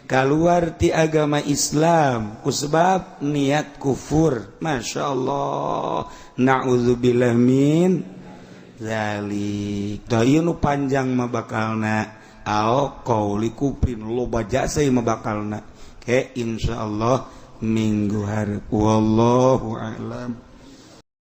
keluar ti agama Islam kusebab niat kufur. Masya Allah, na'udzubillah min zalik. Daya nu panjang mah bakalna qauli kufrin loba jasa mah bakalna ke insyaallah minggu hareup. Wallahu a'lam.